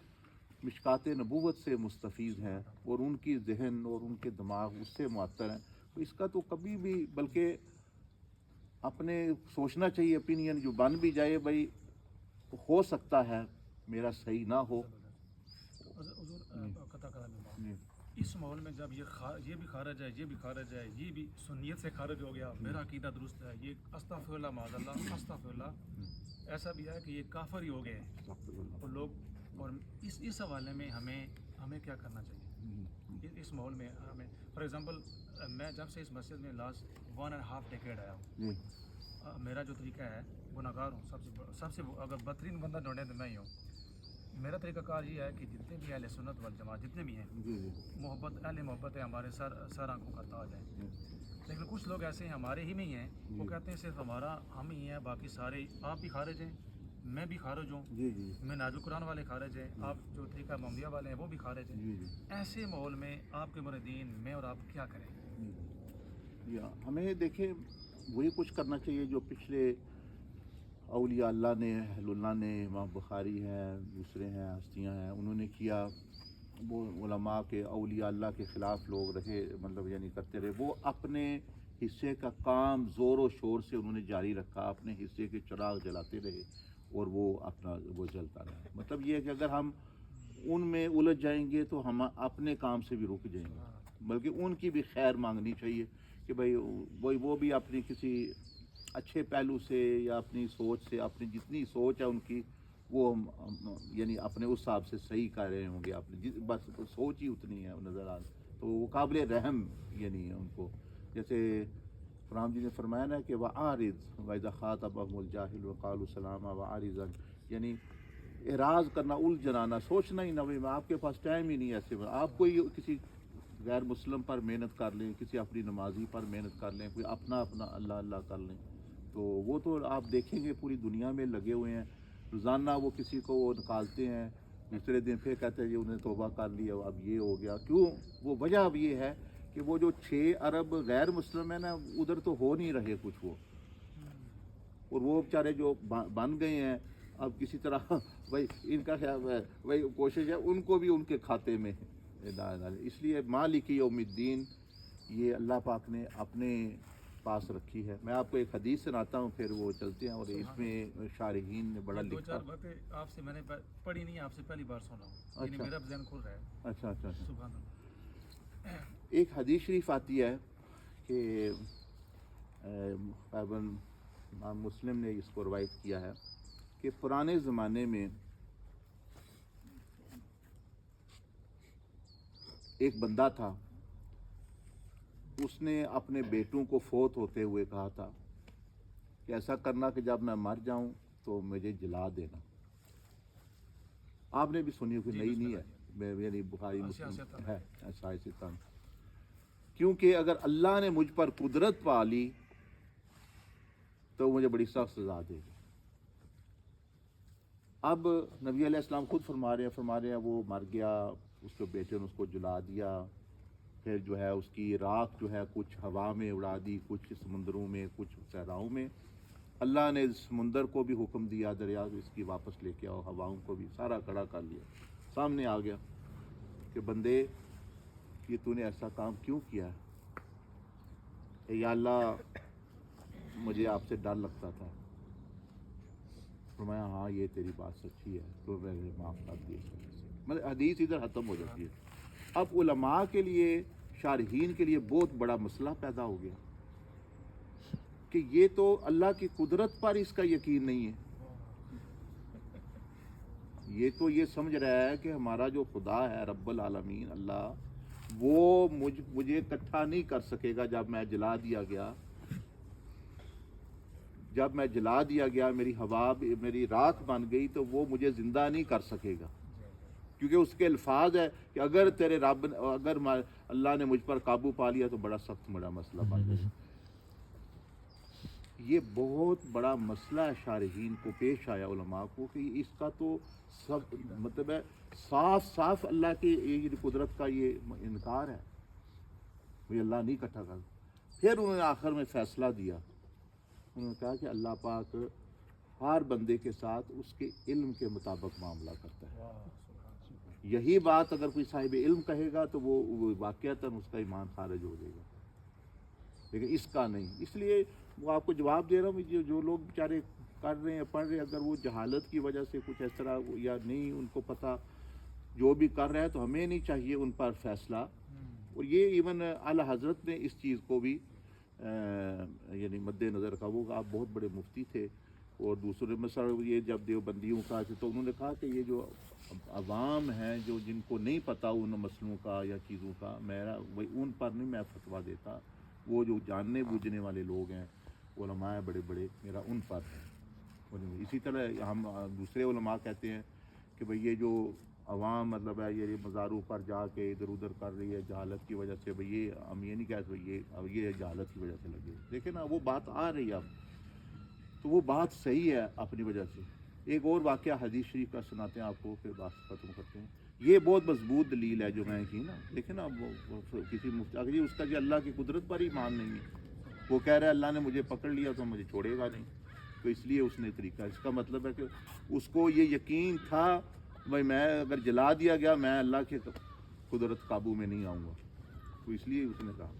مشکات نبوت سے مستفیض ہیں اور ان کی ذہن اور ان کے دماغ اس سے معطر ہیں، تو اس کا تو کبھی بھی، بلکہ اپنے سوچنا چاہیے، اپینین جو بن بھی جائے بھائی ہو سکتا ہے میرا صحیح نہ ہو۔ اس ماحول میں جب یہ بھی خارج ہے، یہ بھی خارج ہے، یہ بھی سنیت سے خارج ہو گیا، میرا عقیدہ درست ہے، یہ استغفر اللہ معاذ اللہ استغفر اللہ، ایسا بھی ہے کہ یہ کافر ہی ہو گئے ہیں اور لوگ، اور اس حوالے میں ہمیں کیا کرنا چاہیے اس ماحول میں؟ ہمیں فار ایگزامپل، میں جب سے اس مسجد میں لاسٹ 1.5 ڈیکیڈ آیا ہوں، میرا جو طریقہ ہے، گناہ گار ہوں، سب سے اگر بدترین بندہ ڈھونڈے تو میں ہی ہوں۔ میرا طریقہ کار یہ ہے کہ جتنے بھی اہل سنت والجماعت جتنے بھی ہیں، محبت ہے، ہمارے سر آنکھوں کا تاج ہے، لیکن کچھ لوگ ایسے ہیں ہمارے ہی میں ہی ہیں، وہ کہتے ہیں صرف ہمارا ہم ہی ہیں، باقی سارے آپ بھی خارج ہیں، میں بھی خارج ہوں، میں نازل قرآن والے خارج ہیں، آپ جو طریقہ محمدیہ والے ہیں وہ بھی خارج ہیں۔ ایسے ماحول میں آپ کے مریدین، میں اور آپ کیا کریں؟ ہمیں دیکھیں وہی کچھ کرنا چاہیے جو پچھلے اولیاء اللہ نے، اہل اللہ نے، امام بخاری ہیں، دوسرے ہیں، ہستیاں ہیں، انہوں نے کیا۔ وہ علماء کے، اولیاء اللہ کے خلاف لوگ رہے، مطلب یعنی کرتے رہے، وہ اپنے حصے کا کام زور و شور سے انہوں نے جاری رکھا، اپنے حصے کے چراغ جلاتے رہے اور وہ اپنا وہ جلتا رہا۔ مطلب یہ ہے کہ اگر ہم ان میں الجھ جائیں گے تو ہم اپنے کام سے بھی رک جائیں گے، بلکہ ان کی بھی خیر مانگنی چاہیے کہ بھائی وہ بھی اپنی کسی اچھے پہلو سے یا اپنی سوچ سے، اپنی جتنی سوچ ہے ان کی، وہ یعنی اپنے اس حساب سے صحیح کر رہے ہوں گے، اپنی بس سوچ ہی اتنی ہے نظر آ، تو وہ قابل رحم یعنی ان کو، جیسے قرآن جی نے فرمایا نا کہ وَأَعْرِضْ وَإِذَا خَاطَبَهُمُ الْجَاهِلُونَ وَقَالُوا سَلَامًا وَأَعْرِضًا، یعنی اعراض کرنا، الجھنا، سوچنا ہی نہ، میں آپ کے پاس ٹائم ہی نہیں ایسے، آپ کوئی کسی غیر مسلم پر محنت کر لیں، کسی اپنی نمازی پر محنت کر لیں، کوئی اپنا اللہ اللہ کر لیں، تو وہ تو آپ دیکھیں گے پوری دنیا میں لگے ہوئے ہیں، روزانہ وہ کسی کو وہ نکالتے ہیں، دوسرے دن پھر کہتے ہیں جی انہیں توبہ کر لیا، اب یہ ہو گیا، کیوں؟ وہ وجہ اب یہ ہے کہ وہ جو 6 ارب غیر مسلم ہیں نا، ادھر تو ہو نہیں رہے کچھ وہ، اور وہ بیچارے جو بن گئے ہیں اب کسی طرح بھائی ان کا خیال ہے، بھائی کوشش ہے ان کو بھی ان کے کھاتے میں ڈالیں، اس لیے مالک یوم الدین یہ اللہ پاک نے اپنے پاس رکھی ہے۔ میں آپ کو ایک حدیث سناتا ہوں، پھر وہ چلتے ہیں، اور اس میں شارحین نے بڑا دو لکھا۔ چار باتیں آپ سے میں نے پڑھی نہیں، آپ سے پہلی بار سن رہا ہوں، یعنی میرا ذہن کھل رہا ہے۔ اچھا، سبحان اللہ۔ ایک حدیث شریف آتی ہے کہ امام مسلم نے اس کو روایت کیا ہے کہ پرانے زمانے میں ایک بندہ تھا، اس نے اپنے بیٹوں کو فوت ہوتے ہوئے کہا تھا کہ ایسا کرنا کہ جب میں مر جاؤں تو مجھے جلا دینا۔ آپ نے بھی سنی ہوگی، نئی نہیں ہے، یعنی بخاری مسلم ہے ایسا، کیونکہ اگر اللہ نے مجھ پر قدرت پا لی تو مجھے بڑی سخت سزا دے گی۔ اب نبی علیہ السلام خود فرما رہے ہیں وہ مر گیا، اس کے بیٹے نے اس کو جلا دیا، پھر جو ہے اس کی راکھ جو ہے کچھ ہوا میں اڑا دی، کچھ سمندروں میں، کچھ صحراؤں میں۔ اللہ نے سمندر کو بھی حکم دیا دریا اس کی واپس لے کے آؤ، ہواؤں کو بھی، سارا کھڑا کر لیا، سامنے آ گیا کہ بندے یہ تو نے ایسا کام کیوں کیا ہے؟ یا اللہ مجھے آپ سے ڈر لگتا تھا۔ فرمایا ہاں یہ تیری بات سچی ہے، تو میں نے معاف کر دیا۔ مطلب حدیث ادھر ختم ہو جاتی ہے۔ اب علماء کے لیے شارحین کے لیے بہت بڑا مسئلہ پیدا ہو گیا کہ یہ تو اللہ کی قدرت پر اس کا یقین نہیں ہے. یہ تو یہ سمجھ رہا ہے کہ ہمارا جو خدا ہے رب العالمین اللہ، وہ مجھے اکٹھا نہیں کر سکے گا. جب میں جلا دیا گیا میری ہوا میری راکھ بن گئی تو وہ مجھے زندہ نہیں کر سکے گا، کیونکہ اس کے الفاظ ہے کہ اگر اللہ نے مجھ پر قابو پا لیا تو بڑا سخت بڑا مسئلہ بن گیا. یہ بہت بڑا مسئلہ ہے شارحین کو پیش آیا علماء کو کہ اس کا تو سب مطلب ہے صاف اللہ کی یہ قدرت کا یہ انکار ہے، وہ اللہ نہیں اکٹھا کر. پھر انہوں نے آخر میں فیصلہ دیا، انہوں نے کہا کہ اللہ پاک ہر بندے کے ساتھ اس کے علم کے مطابق معاملہ کرتا ہے. یہی بات اگر کوئی صاحب علم کہے گا تو وہ واقعتاً اس کا ایمان خارج ہو جائے گا، لیکن اس کا نہیں. اس لیے وہ آپ کو جواب دے رہا ہوں، جو لوگ بیچارے کر رہے ہیں پڑھ رہے ہیں، اگر وہ جہالت کی وجہ سے کچھ اس طرح یا نہیں ان کو پتہ جو بھی کر رہا ہے تو ہمیں نہیں چاہیے ان پر فیصلہ. اور یہ ایون اعلیٰ حضرت نے اس چیز کو بھی یعنی مد نظر کا، وہ آپ بہت بڑے مفتی تھے اور دوسرے مثلا یہ جب دیوبندیوں کا تو انہوں نے کہا کہ یہ جو عوام ہیں جو جن کو نہیں پتہ ان مسئلوں کا یا چیزوں کا، میرا ان پر نہیں میں فتویٰ دیتا، وہ جو جاننے بوجھنے والے لوگ ہیں علماء بڑے بڑے، میرا ان پر ہے. اسی طرح ہم دوسرے علماء کہتے ہیں کہ بھئی یہ جو عوام مطلب ہے یہ مزاروں پر جا کے ادھر ادھر کر رہی ہے جہالت کی وجہ سے، بھئی یہ ہم یہ نہیں کہتے یہ جہالت کی وجہ سے لگے. دیکھیں نا وہ بات آ رہی ہے اب تو وہ بات صحیح ہے اپنی وجہ سے. ایک اور واقعہ حدیث شریف کا سناتے ہیں آپ کو، پھر بات ختم کرتے ہیں. یہ بہت مضبوط دلیل ہے جو میں نے کی نا. دیکھیں نا کسی اگر اس کا جو اللہ کی قدرت پر ہی ایمان نہیں ہے، وہ کہہ رہا ہے اللہ نے مجھے پکڑ لیا تو مجھے چھوڑے گا نہیں، تو اس لیے اس نے طریقہ، اس کا مطلب ہے کہ اس کو یہ یقین تھا بھائی میں اگر جلا دیا گیا میں اللہ کے قدرت قابو میں نہیں آؤں گا، تو اس لیے اس نے کہا.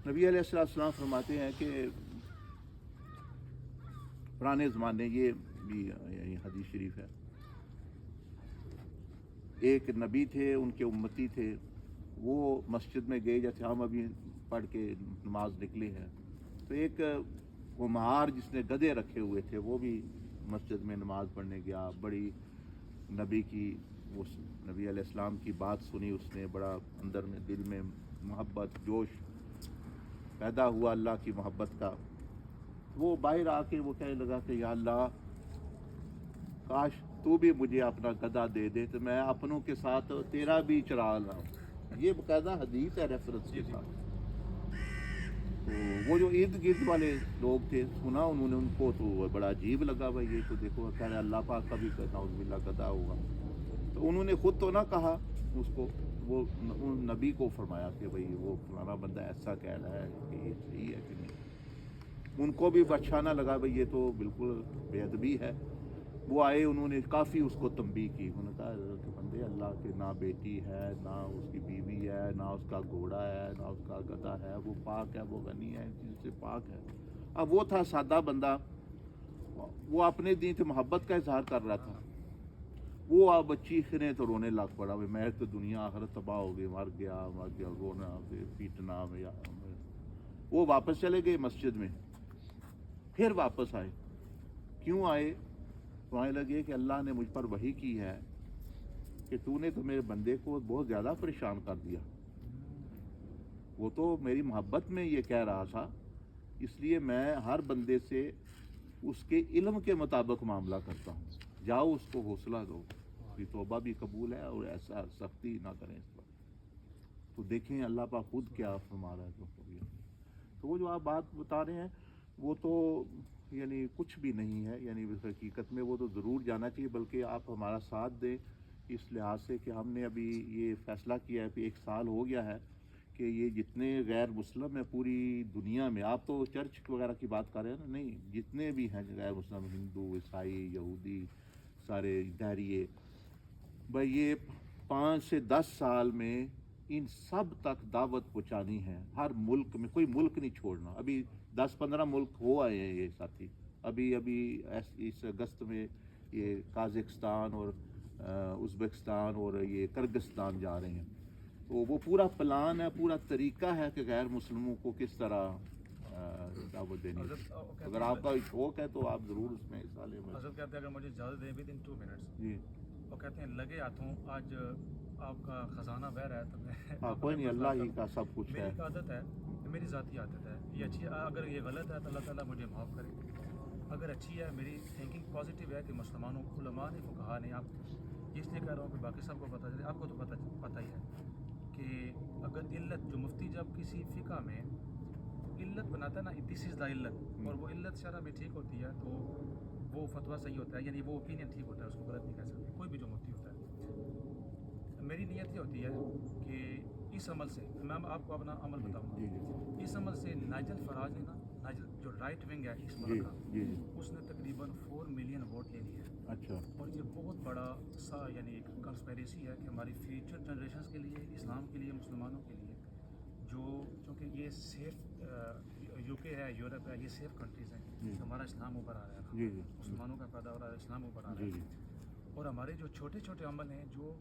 نبی علیہ السلام فرماتے ہیں کہ پرانے زمانے، یہ بھی حدیث شریف ہے، ایک نبی تھے ان کے امتی تھے، وہ مسجد میں گئے جیسے ہم ابھی پڑھ کے نماز نکلے ہیں، تو ایک قمار جس نے گدھے رکھے ہوئے تھے وہ بھی مسجد میں نماز پڑھنے گیا. بڑی نبی کی اس نبی علیہ السلام کی بات سنی اس نے، بڑا اندر میں دل میں محبت جوش پیدا ہوا اللہ کی محبت کا. وہ باہر آ کے وہ کہنے لگا کہ یا اللہ کاش تو بھی مجھے اپنا گدھا دے دے تو میں اپنوں کے ساتھ تیرا بھی چرا لاؤں. یہ باقاعدہ حدیث ہے ریفرنس کے ساتھ. تو وہ جو ارد گرد والے لوگ تھے سنا انہوں نے، ان کو تو بڑا عجیب لگا بھائی یہ تو دیکھو کہہ رہے اللہ پاک کا بھی نعوذ باللہ گدھا ہوگا. تو انہوں نے خود تو نہ کہا اس کو، وہ نبی کو فرمایا کہ بھئی وہ فلانا بندہ ایسا کہہ رہا ہے کہ یہ صحیح ہے کہ نہیں. ان کو بھی اچھا نہ لگا بھئی یہ تو بالکل بے ادبی ہے. وہ آئے انہوں نے کافی اس کو تنبیہ کی. انہوں نے کہا کہ بندے اللہ کے نہ بیٹی ہے نہ اس کی بیوی ہے نہ اس کا گھوڑا ہے نہ اس کا گدھا ہے، وہ پاک ہے، وہ غنی ہے، ان چیزوں سے پاک ہے. اب وہ تھا سادہ بندہ، وہ اپنے دین سے محبت کا اظہار کر رہا تھا. وہ اب چیخنے تو رونے لگ پڑا، میں تو دنیا آخرت تباہ ہو گئی، مر گیا رونا پیٹنا. وہ واپس چلے گئے مسجد میں. پھر واپس آئے. کیوں آئے؟ تو آنے لگے کہ اللہ نے مجھ پر وحی کی ہے کہ تو نے تو میرے بندے کو بہت زیادہ پریشان کر دیا. وہ تو میری محبت میں یہ کہہ رہا تھا، اس لیے میں ہر بندے سے اس کے علم کے مطابق معاملہ کرتا ہوں. جاؤ اس کو حوصلہ دو، یہ توبہ بھی قبول ہے اور ایسا سختی نہ کریں اس پر. تو دیکھیں اللہ پاک خود کیا فرما رہا ہے. تو وہ جو آپ بات بتا رہے ہیں وہ تو یعنی کچھ بھی نہیں ہے، یعنی حقیقت میں وہ تو ضرور جانا چاہیے، بلکہ آپ ہمارا ساتھ دیں اس لحاظ سے کہ ہم نے ابھی یہ فیصلہ کیا ہے کہ 1 سال ہو گیا ہے کہ یہ جتنے غیر مسلم ہیں پوری دنیا میں، آپ تو چرچ وغیرہ کی بات کر رہے ہیں نا، نہیں جتنے بھی ہیں غیر مسلم، ہندو عیسائی یہودی سارے دہریے، بھائی یہ 5 سے 10 سال میں ان سب تک دعوت پہنچانی ہے. ہر ملک میں، کوئی ملک نہیں چھوڑنا. ابھی 10-15 ملک ہو آئے ہیں یہ ساتھی. ابھی اس اگست میں یہ قازقستان اور ازبکستان اور یہ کرگستان جا رہے ہیں. تو وہ پورا پلان ہے, پورا طریقہ ہے کہ غیر مسلموں کو کس طرح دعوت دینی ہے. اگر آپ کا شوق ہے تو آپ ضرور اس میں حصہ لیں. حضرت کہتے ہیں اگر مجھے اجازت دیں ود ان 2 منٹس. جی وہ کہتے ہیں لگے ہاتھوں آج آپ کا خزانہ بہ رہا ہے تو میں ہاں, کوئی نہیں, اللہ ہی کا سب کچھ ہے. میری ایک عادت ہے, میری ذاتی عادت ہے, یہ اچھی ہے, اگر یہ غلط ہے تو اللہ تعالیٰ مجھے معاف کرے. اگر اچھی ہے, میری تھنکنگ پازیٹیو ہے کہ مسلمانوں علماء نے فقہا نے, آپ اس لیے کہہ رہا ہوں کہ باقی سب کو پتہ چلے, آپ کو تو پتہ ہی ہے کہ اگر علت جو مفتی جب کسی فقہ میں علت بناتا ہے نا, دس از دا علت, اور وہ علت شرع میں ٹھیک ہوتی ہے تو وہ فتویٰ صحیح ہوتا ہے, یعنی وہ اوپینین ٹھیک ہوتا ہے, اس کو غلط نہیں کہہ سکتے کوئی بھی جو مفتی ہوتا ہے. میری نیت یہ ہوتی ہے کہ اس عمل سے میں آپ کو اپنا عمل بتاؤں گا, اس عمل سے نائجل فراج نے نا, نائجل جو رائٹ ونگ ہے اس ملک کا, اس نے تقریباً 4 ملین ووٹ لے لیے ہیں. اچھا, اور یہ بہت بڑا یعنی ایک کنسپیریسی ہے کہ ہماری فیوچر جنریشنز کے لیے, اسلام کے لیے, مسلمانوں کے لیے, جو چونکہ یہ سیف یو کے ہے, یورپ ہے, یہ سیف کنٹریز ہیں, ہمارا اسلام اوپر آ رہا ہے, مسلمانوں کا پیدا ہو رہا ہے, اسلام اوپر آ رہا ہے. اور ہمارے جو چھوٹے چھوٹے عمل ہیں جو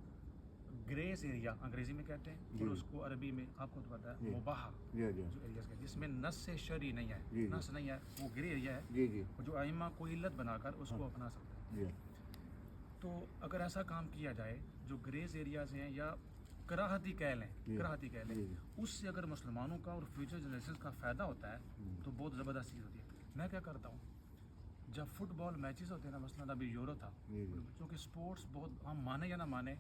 گریز ایریا انگریزی میں کہتے ہیں, اور اس کو عربی میں آپ کو تو پتا ہے مباح جو ایریاز کے, جس میں نص سے شرعی نہیں ہے, نص نہیں ہے, وہ گرے ایریا ہے, جو ائمہ کوئی علت بنا کر اس کو اپنا سکتے ہیں. تو اگر ایسا کام کیا جائے جو گریز ایریاز ہیں یا کراہتی کہہ لیں, اس سے اگر مسلمانوں کا اور فیوچر جنریشن کا فائدہ ہوتا ہے تو بہت زبردست چیز ہوتی ہے. میں کیا کرتا ہوں, جب فٹ بال میچز ہوتے ہیں نا, مثلاً ابھی یورو تھا, چونکہ اسپورٹس بہت, ہم مانے یا نہ مانے,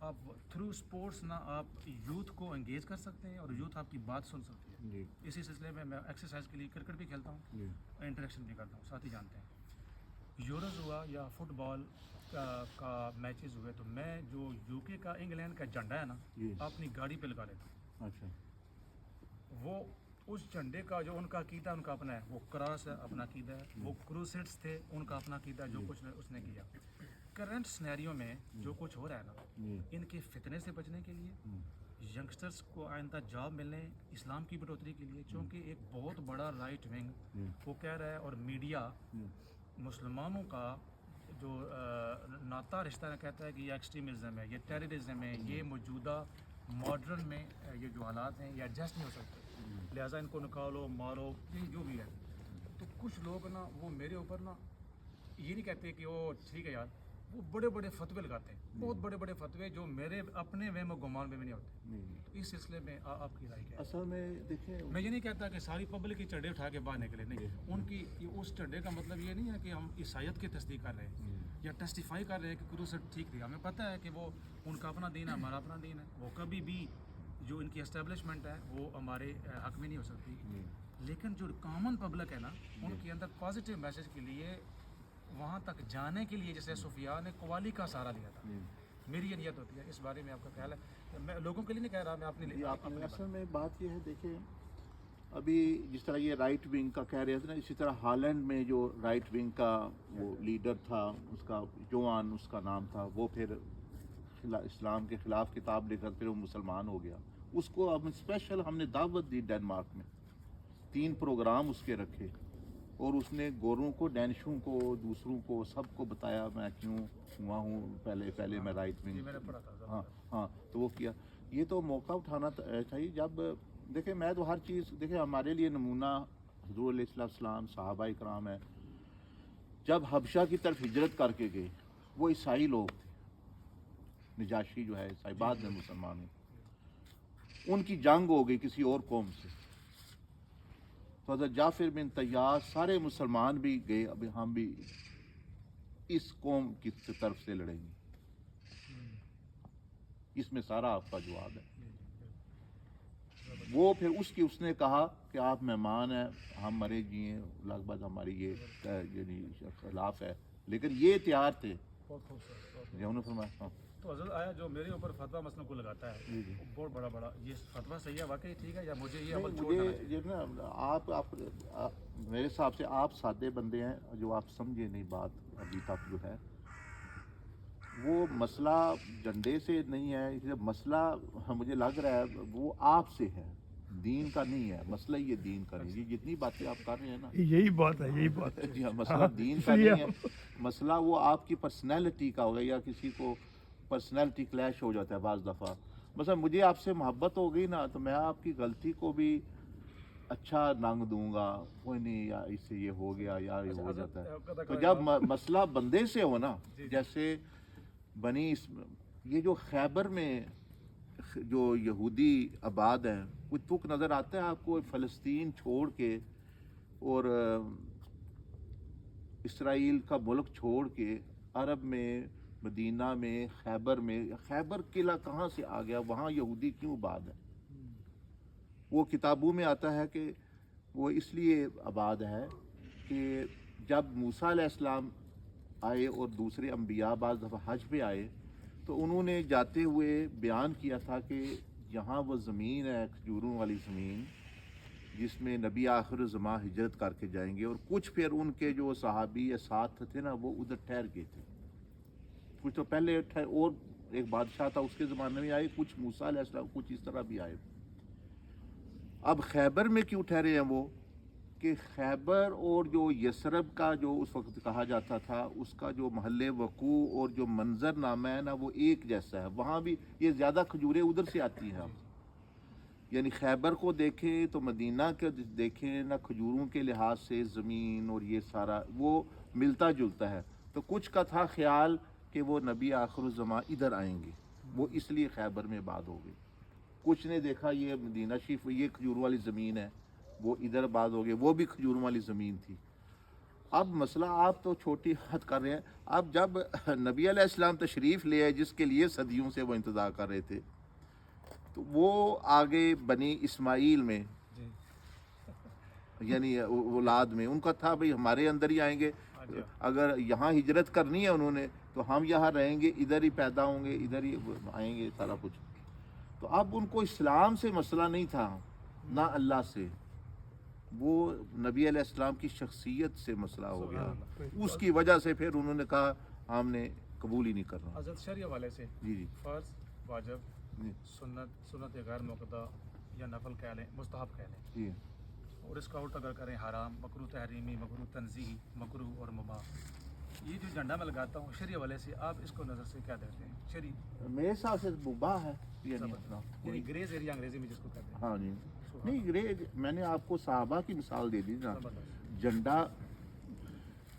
آپ تھرو اسپورٹس نا آپ یوتھ کو انگیج کر سکتے ہیں اور یوتھ آپ کی بات سن سکتی ہے. اسی سلسلے میں ایکسرسائز کے لیے کرکٹ بھی کھیلتا ہوں, انٹریکشن بھی کرتا ہوں, ساتھی جانتے ہیں. یوروز ہوا یا فٹ بال کا میچز ہوئے تو میں جو یو کے کا انگلینڈ کا جھنڈا ہے نا, اپنی گاڑی پہ لگا لیتا ہوں. اچھا, وہ اس جھنڈے کا جو ان کا عقیدہ ان کا اپنا ہے, وہ کراس ہے اپنا عقیدہ ہے, وہ کروسیڈس تھے ان کا اپنا عقیدہ ہے, جو کچھ اس نے کیا. کرنٹ سنیریو میں جو کچھ ہو رہا ہے نا, ان کے فتنے سے بچنے کے لیے, ینگسٹرز کو آئندہ جاب ملنے, اسلام کی بڑھوتری کے لیے, چونکہ ایک بہت بڑا رائٹ ونگ وہ کہہ رہا ہے, اور میڈیا مسلمانوں کا جو ناتا رشتہ کہتا ہے کہ یہ ایکسٹریمزم ہے, یہ ٹیررزم ہے, یہ موجودہ ماڈرن میں یہ جو حالات ہیں یہ ایڈجسٹ نہیں ہو سکتے, لہٰذا ان کو نکالو, مارو, یہ جو بھی ہے. تو کچھ لوگ نا وہ میرے اوپر نا یہ نہیں کہتے کہ وہ ٹھیک ہے یار, وہ بڑے بڑے فتوے لگاتے ہیں, بہت بڑے بڑے فتوے جو میرے اپنے وہم و گمان میں نہیں ہوتے. تو اس سلسلے میں آپ کی رائے کیا ہے؟ اصل میں دیکھیں, میں یہ نہیں کہتا کہ ساری پبلک کی چڑھے اٹھا کے باہر نکلے, نہیں, ان کی اس چڑھے کا مطلب یہ نہیں ہے کہ ہم عیسائیت کی تصدیق کر رہے ہیں یا ٹیسٹیفائی کر رہے ہیں کہ کروسیڈ ٹھیک تھی. ہمیں پتہ ہے کہ وہ ان کا اپنا دین ہے, ہمارا اپنا دین ہے, وہ کبھی بھی جو ان کی اسٹیبلشمنٹ ہے وہ ہمارے حق میں نہیں ہو سکتی. لیکن جو کامن پبلک ہے نا, ان کے اندر پازیٹیو میسیج کے لیے وہاں تک جانے کے لیے, جیسے سفیان نے قوالی کا سہارا لیا تھا, میری یہ نیت ہوتی ہے. اس بارے میں آپ کا خیال ہے؟ میں لوگوں کے لیے نہیں کہہ رہا, میں اپنے لیے. اصل میں بات یہ ہے, دیکھیں ابھی جس طرح یہ رائٹ ونگ کا کہہ رہے تھے نا, اسی طرح ہالینڈ میں جو رائٹ ونگ کا وہ لیڈر تھا, اس کا جوان اس کا نام تھا, وہ پھر اسلام کے خلاف کتاب لے کر پھر وہ مسلمان ہو گیا. اس کو اب اسپیشل ہم نے دعوت دی ڈینمارک میں, 3 پروگرام اس کے رکھے, اور اس نے گوروں کو, ڈینشوں کو, دوسروں کو, سب کو بتایا میں کیوں ہوا ہوں, پہلے میں رائٹ ونگ. ہاں, تو وہ کیا. یہ تو موقع اٹھانا چاہیے. جب دیکھیں, میں تو ہر چیز, دیکھیں ہمارے لیے نمونہ حضور علیہ السلام, صحابہ کرام ہے. جب حبشہ کی طرف ہجرت کر کے گئے, وہ عیسائی لوگ تھے, نجاشی جو ہے عیسائی, بعد میں مسلمان ہیں, ان کی جنگ ہو گئی کسی اور قوم سے, تو حضرت جعفر بن طیار سارے مسلمان بھی گئے, ابھی ہم بھی اس قوم کی طرف سے لڑیں گے. اس میں سارا آپ کا جواب ہے. وہ پھر اس نے کہا کہ آپ مہمان ہیں, ہم مرے جیے, لگ بھگ ہماری یہ یعنی خلاف ہے, لیکن یہ تیار تھے. انہوں نے فرمایا. تو حضرت آیا جو میرے اوپر فتویٰ مثلاً کو لگاتا ہے, بہت بڑا یہ فتویٰ صحیح ہے واقعی ٹھیک ہے, یا مجھے یہ عمل چھوڑنا چاہیے؟ یہ نا آپ میرے حساب سے آپ سادے بندے ہیں, جو آپ سمجھے نہیں بات ابھی تک جو ہے. وہ مسئلہ جھنڈے سے نہیں ہے, مسئلہ مجھے لگ رہا ہے وہ آپ سے ہے, دین کا نہیں ہے مسئلہ. یہ دین کا نہیں, یہ جتنی باتیں آپ کر رہے ہیں نا, یہی بات ہے, یہی بات جی ہاں, مسئلہ دین کا نہیں ہے. مسئلہ وہ آپ کی پرسنالٹی کا ہوگا, یا کسی کو پرسنالٹی کلیش ہو جاتا ہے بعض دفعہ. مثلا مجھے آپ سے محبت ہو گئی نا تو میں آپ کی غلطی کو بھی اچھا رنگ دوں گا، کوئی نہیں یار اس سے یہ ہو گیا یار یہ ہو جاتا ہے. تو جب مسئلہ بندے سے ہو نا، جیسے بنی یہ جو خیبر میں جو یہودی آباد ہیں، کوئی تک نظر آتا ہے آپ کو فلسطین چھوڑ کے اور اسرائیل کا ملک چھوڑ کے عرب میں مدینہ میں خیبر قلعہ کہاں سے آ گیا؟ وہاں یہودی کیوں آباد ہے؟ وہ کتابوں میں آتا ہے کہ وہ اس لیے آباد ہے کہ جب موسیٰ علیہ السلام آئے اور دوسرے انبیاء بعض دفعہ حج پہ آئے تو انہوں نے جاتے ہوئے بیان کیا تھا کہ یہاں وہ زمین ہے کھجوروں والی زمین جس میں نبی آخر زمان ہجرت کر کے جائیں گے، اور کچھ پھر ان کے جو صحابی یا ساتھ تھے نا وہ ادھر ٹھہر گئے تھے. کچھ تو پہلے اور ایک بادشاہ تھا اس کے زمانے میں آئے، کچھ موسیٰ علیہ السلام کچھ اس طرح بھی آئے. اب خیبر میں کیوں ٹھہرے ہیں وہ؟ کہ خیبر اور جو یثرب کا جو اس وقت کہا جاتا تھا اس کا جو محل وقوع اور جو منظر نامہ ہے نا وہ ایک جیسا ہے. وہاں بھی یہ زیادہ کھجوریں ادھر سے آتی ہیں. یعنی خیبر کو دیکھیں تو مدینہ کے دیکھیں نا، کھجوروں کے لحاظ سے زمین اور یہ سارا وہ ملتا جلتا ہے. تو کچھ کا تھا خیال کہ وہ نبی آخر الزمان ادھر آئیں گے، وہ اس لیے خیبر میں آباد ہو گئے. کچھ نے دیکھا یہ مدینہ شریف یہ کھجور والی زمین ہے، وہ ادھر آباد ہو گئے، وہ بھی کھجور والی زمین تھی. اب مسئلہ آپ تو چھوٹی بات کر رہے ہیں. اب جب نبی علیہ السلام تشریف لے آئے جس کے لیے صدیوں سے وہ انتظار کر رہے تھے، تو وہ آگے بنی اسماعیل میں یعنی اولاد میں ان کا تھا بھئی ہمارے اندر ہی آئیں گے، اگر یہاں ہجرت کرنی ہے انہوں نے تو ہم یہاں رہیں گے، ادھر ہی پیدا ہوں گے، ادھر ہی آئیں گے سارا کچھ. تو اب ان کو اسلام سے مسئلہ نہیں تھا نہ اللہ سے، وہ نبی علیہ السلام کی شخصیت سے مسئلہ ہو گیا. اس کی وجہ سے پھر انہوں نے کہا ہم نے قبول ہی نہیں کرنا. حضرت شرعیہ والے سے جی فرض، واجب، سنت غیر موقدہ یا نفل کہہ لیں، مستحب کہہ لیں، جی اور اس کا الٹ اگر کریں حرام، مکروہ تحریمی، مکروہ تنزیہی، مکروہ اور مباح. یہ جو جھنڈا میں لگاتا ہوں شرعیہ والے سے، آپ اس کو نظر سے کیا دیتے ہیں؟ شرعی میرے حساب سے مباح ہے یعنی گریز ایریا انگریزی میں جس کو کہتے ہیں. ہاں جی نہیں گریز. میں نے آپ کو صحابہ کی مثال دے دی نا. جھنڈا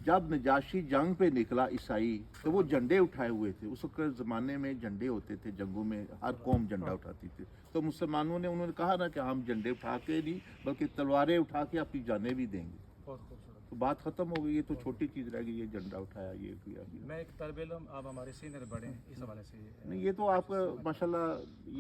جب نجاشی جنگ پہ نکلا عیسائی تو وہ جھنڈے اٹھائے ہوئے تھے. اس وقت زمانے میں جھنڈے ہوتے تھے جنگوں میں، ہر قوم جھنڈا اٹھاتی تھی. تو مسلمانوں نے انہوں نے کہا نا کہ ہم جھنڈے اٹھا کے نہیں بلکہ تلواریں اٹھا کے اپنی جانیں بھی دیں گے. بہت خوبصورت. تو بات ختم ہو گئی. یہ تو چھوٹی چیز رہ گئی، یہ جھنڈا اٹھایا یہ کیا. میں ایک طالب علم، آپ ہمارے سینئر بڑے ہیں اس حوالے سے. نہیں یہ تو آپ ماشاءاللہ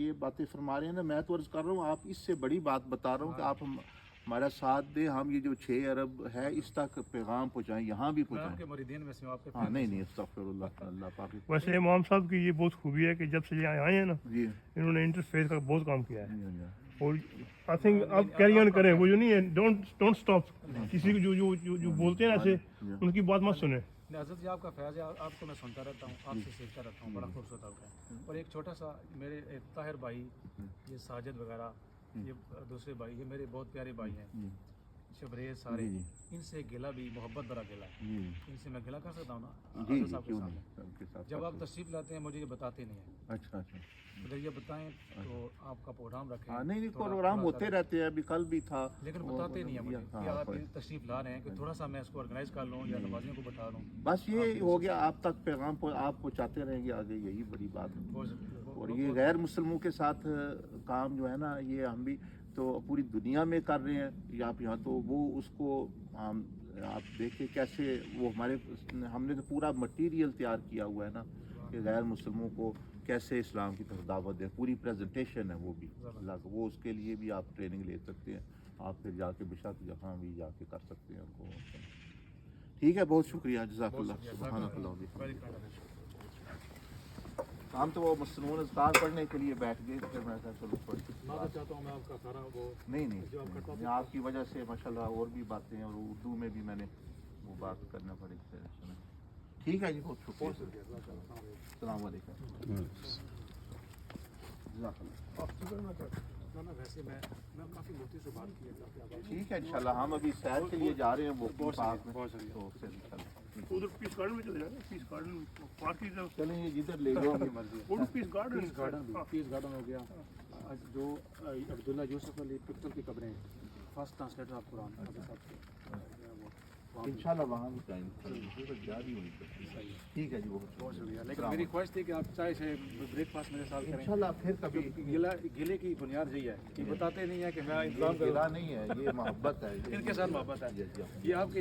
یہ باتیں فرما رہے ہیں نا. میں تو عرض کر رہا ہوں آپ اس سے بڑی بات بتا رہا ہوں کہ آپ ہمارا ساتھ دیں. ہم یہ جو 6 ارب ہے اس تک پیغام پہنچائیں، یہاں بھی پہنچائیں. آپ کے مریدین میں سے ہوں، آپ کے ہاں نہیں نہیں استغفر اللہ، اللہ پاک. ویسے امام صاحب کی یہ بہت خوبی ہے کہ جب سے یہ آئے ہیں نا جی انہوں نے انٹرفیس کا بہت کام کیا ہے. جی اور آئی تھنک آپ کیری آن کریں، وہ جو نہیں ہے ڈونٹ اسٹاپ. کسی کو جو بولتے ہیں نا ایسے ان کی بات مت سنیں. حضرت جی آپ کا فیض ہے، آپ کو میں سنتا رہتا ہوں، آپ سے سیکھتا رہتا ہوں، بڑا خوبصورت آپ کا. اور ایک چھوٹا سا میرے طاہر بھائی، یہ ساجد وغیرہ، یہ دوسرے بھائی، یہ میرے بہت پیارے بھائی ہیں، شبریز سارے، ان سے گلا بھی محبت بھرا گلا ہے. ان سے میں گلا کر سکتا ہوں نا جی صاحب کے کیوں سامنے؟ نہیں. جب آپ تشریف لاتے ہیں مجھے یہ بتاتے نہیں ہیں. اچھا اچھا. اگر یہ بتائیں تو آپ کا پروگرام رکھیں. ہاں نہیں پروگرام ہوتے رہتے ہیں، ابھی کل بھی تھا. لیکن بتاتے نہیں ہیں مجھے کہ آپ تشریف لا رہے ہیں کہ تھوڑا سا میں اس کو آرگنائز کر لوں یا نمازیوں کو بتا لوں. بس یہ ہو گیا، آپ تک پیغام آپ پہنچاتے رہیں گے آگے، یہی بڑی بات ہے. اور یہ غیر مسلموں کے ساتھ کام جو ہے نا یہ ہم بھی تو پوری دنیا میں کر رہے ہیں. آپ یہاں تو وہ اس کو آپ دیکھیں کیسے وہ ہم نے تو پورا مٹیریل تیار کیا ہوا ہے نا کہ غیر مسلموں کو کیسے اسلام کی طرف دعوت دیں. پوری پریزنٹیشن ہے وہ بھی اللہ کو. وہ اس کے لیے بھی آپ ٹریننگ لے سکتے ہیں. آپ پھر جا کے بے شک جہاں بھی جا کے کر سکتے ہیں ان کو. ٹھیک ہے، بہت شکریہ، جزاک اللہ، سبحانک اللہ. ہم تو وہ مصنون اذکار پڑھنے کے لیے بیٹھ گئے، پھر میں کہا چلو چاہتا ہوں میں آپ کا سارا وہ نہیں آپ کی وجہ سے ماشاءاللہ اور بھی باتیں، اور اردو میں بھی میں نے وہ بات کرنا پڑی. ٹھیک ہے جی، بہت شکریہ. السلام علیکم. جزاک اللہ. ویسے میں کافی موتی سے بات کی ہے. ٹھیک ہے انشاءاللہ. ہم ابھی سیر کے لیے جا رہے ہیں وہ پاک میں، تو پھر انشاءاللہ ادھر پیس گارڈن میں چلے جائیں پیس گارڈن پارک کی طرف چلیں یہ جدھر لے جاؤ اپنی مرضی ہے. وہ پیس گارڈن پیس گارڈن بھی پیس گارڈن ہو گیا. جو عبداللہ یوسف علی پکتل کی قبریں فرسٹ ٹرانسلیٹر آف قرآن انشاءاللہ وہاں بھی ٹائم جاری ہونی چاہیے. ٹھیک ہے جی بہت شکریہ. لیکن میری خواہش تھی کہ آپ چائے سے بریک فاسٹ میرے ساتھ کریں. انشاءاللہ پھر کبھی گلے کی بنیاد یہی ہے کہ بتاتے نہیں ہے کہ میں انتظام گلا کروں. نہیں ہے یہ محبت ہے. ان کے ساتھ محبت ہے. یہ آپ کی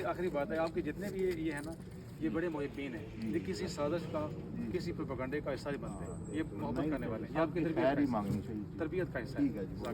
آخری بات ہے. آپ کے جتنے بھی یہ ہے نا یہ بڑے محبین ہیں. یہ کسی سازش کا کسی پروپیگنڈے کا حصہ نہیں بنتے. یہ محبت کرنے والے ہیں. یہ آپ کی خیر ہی مانگنی چاہیے. تربیت کا حصہ ٹھیک ہے جی ہے.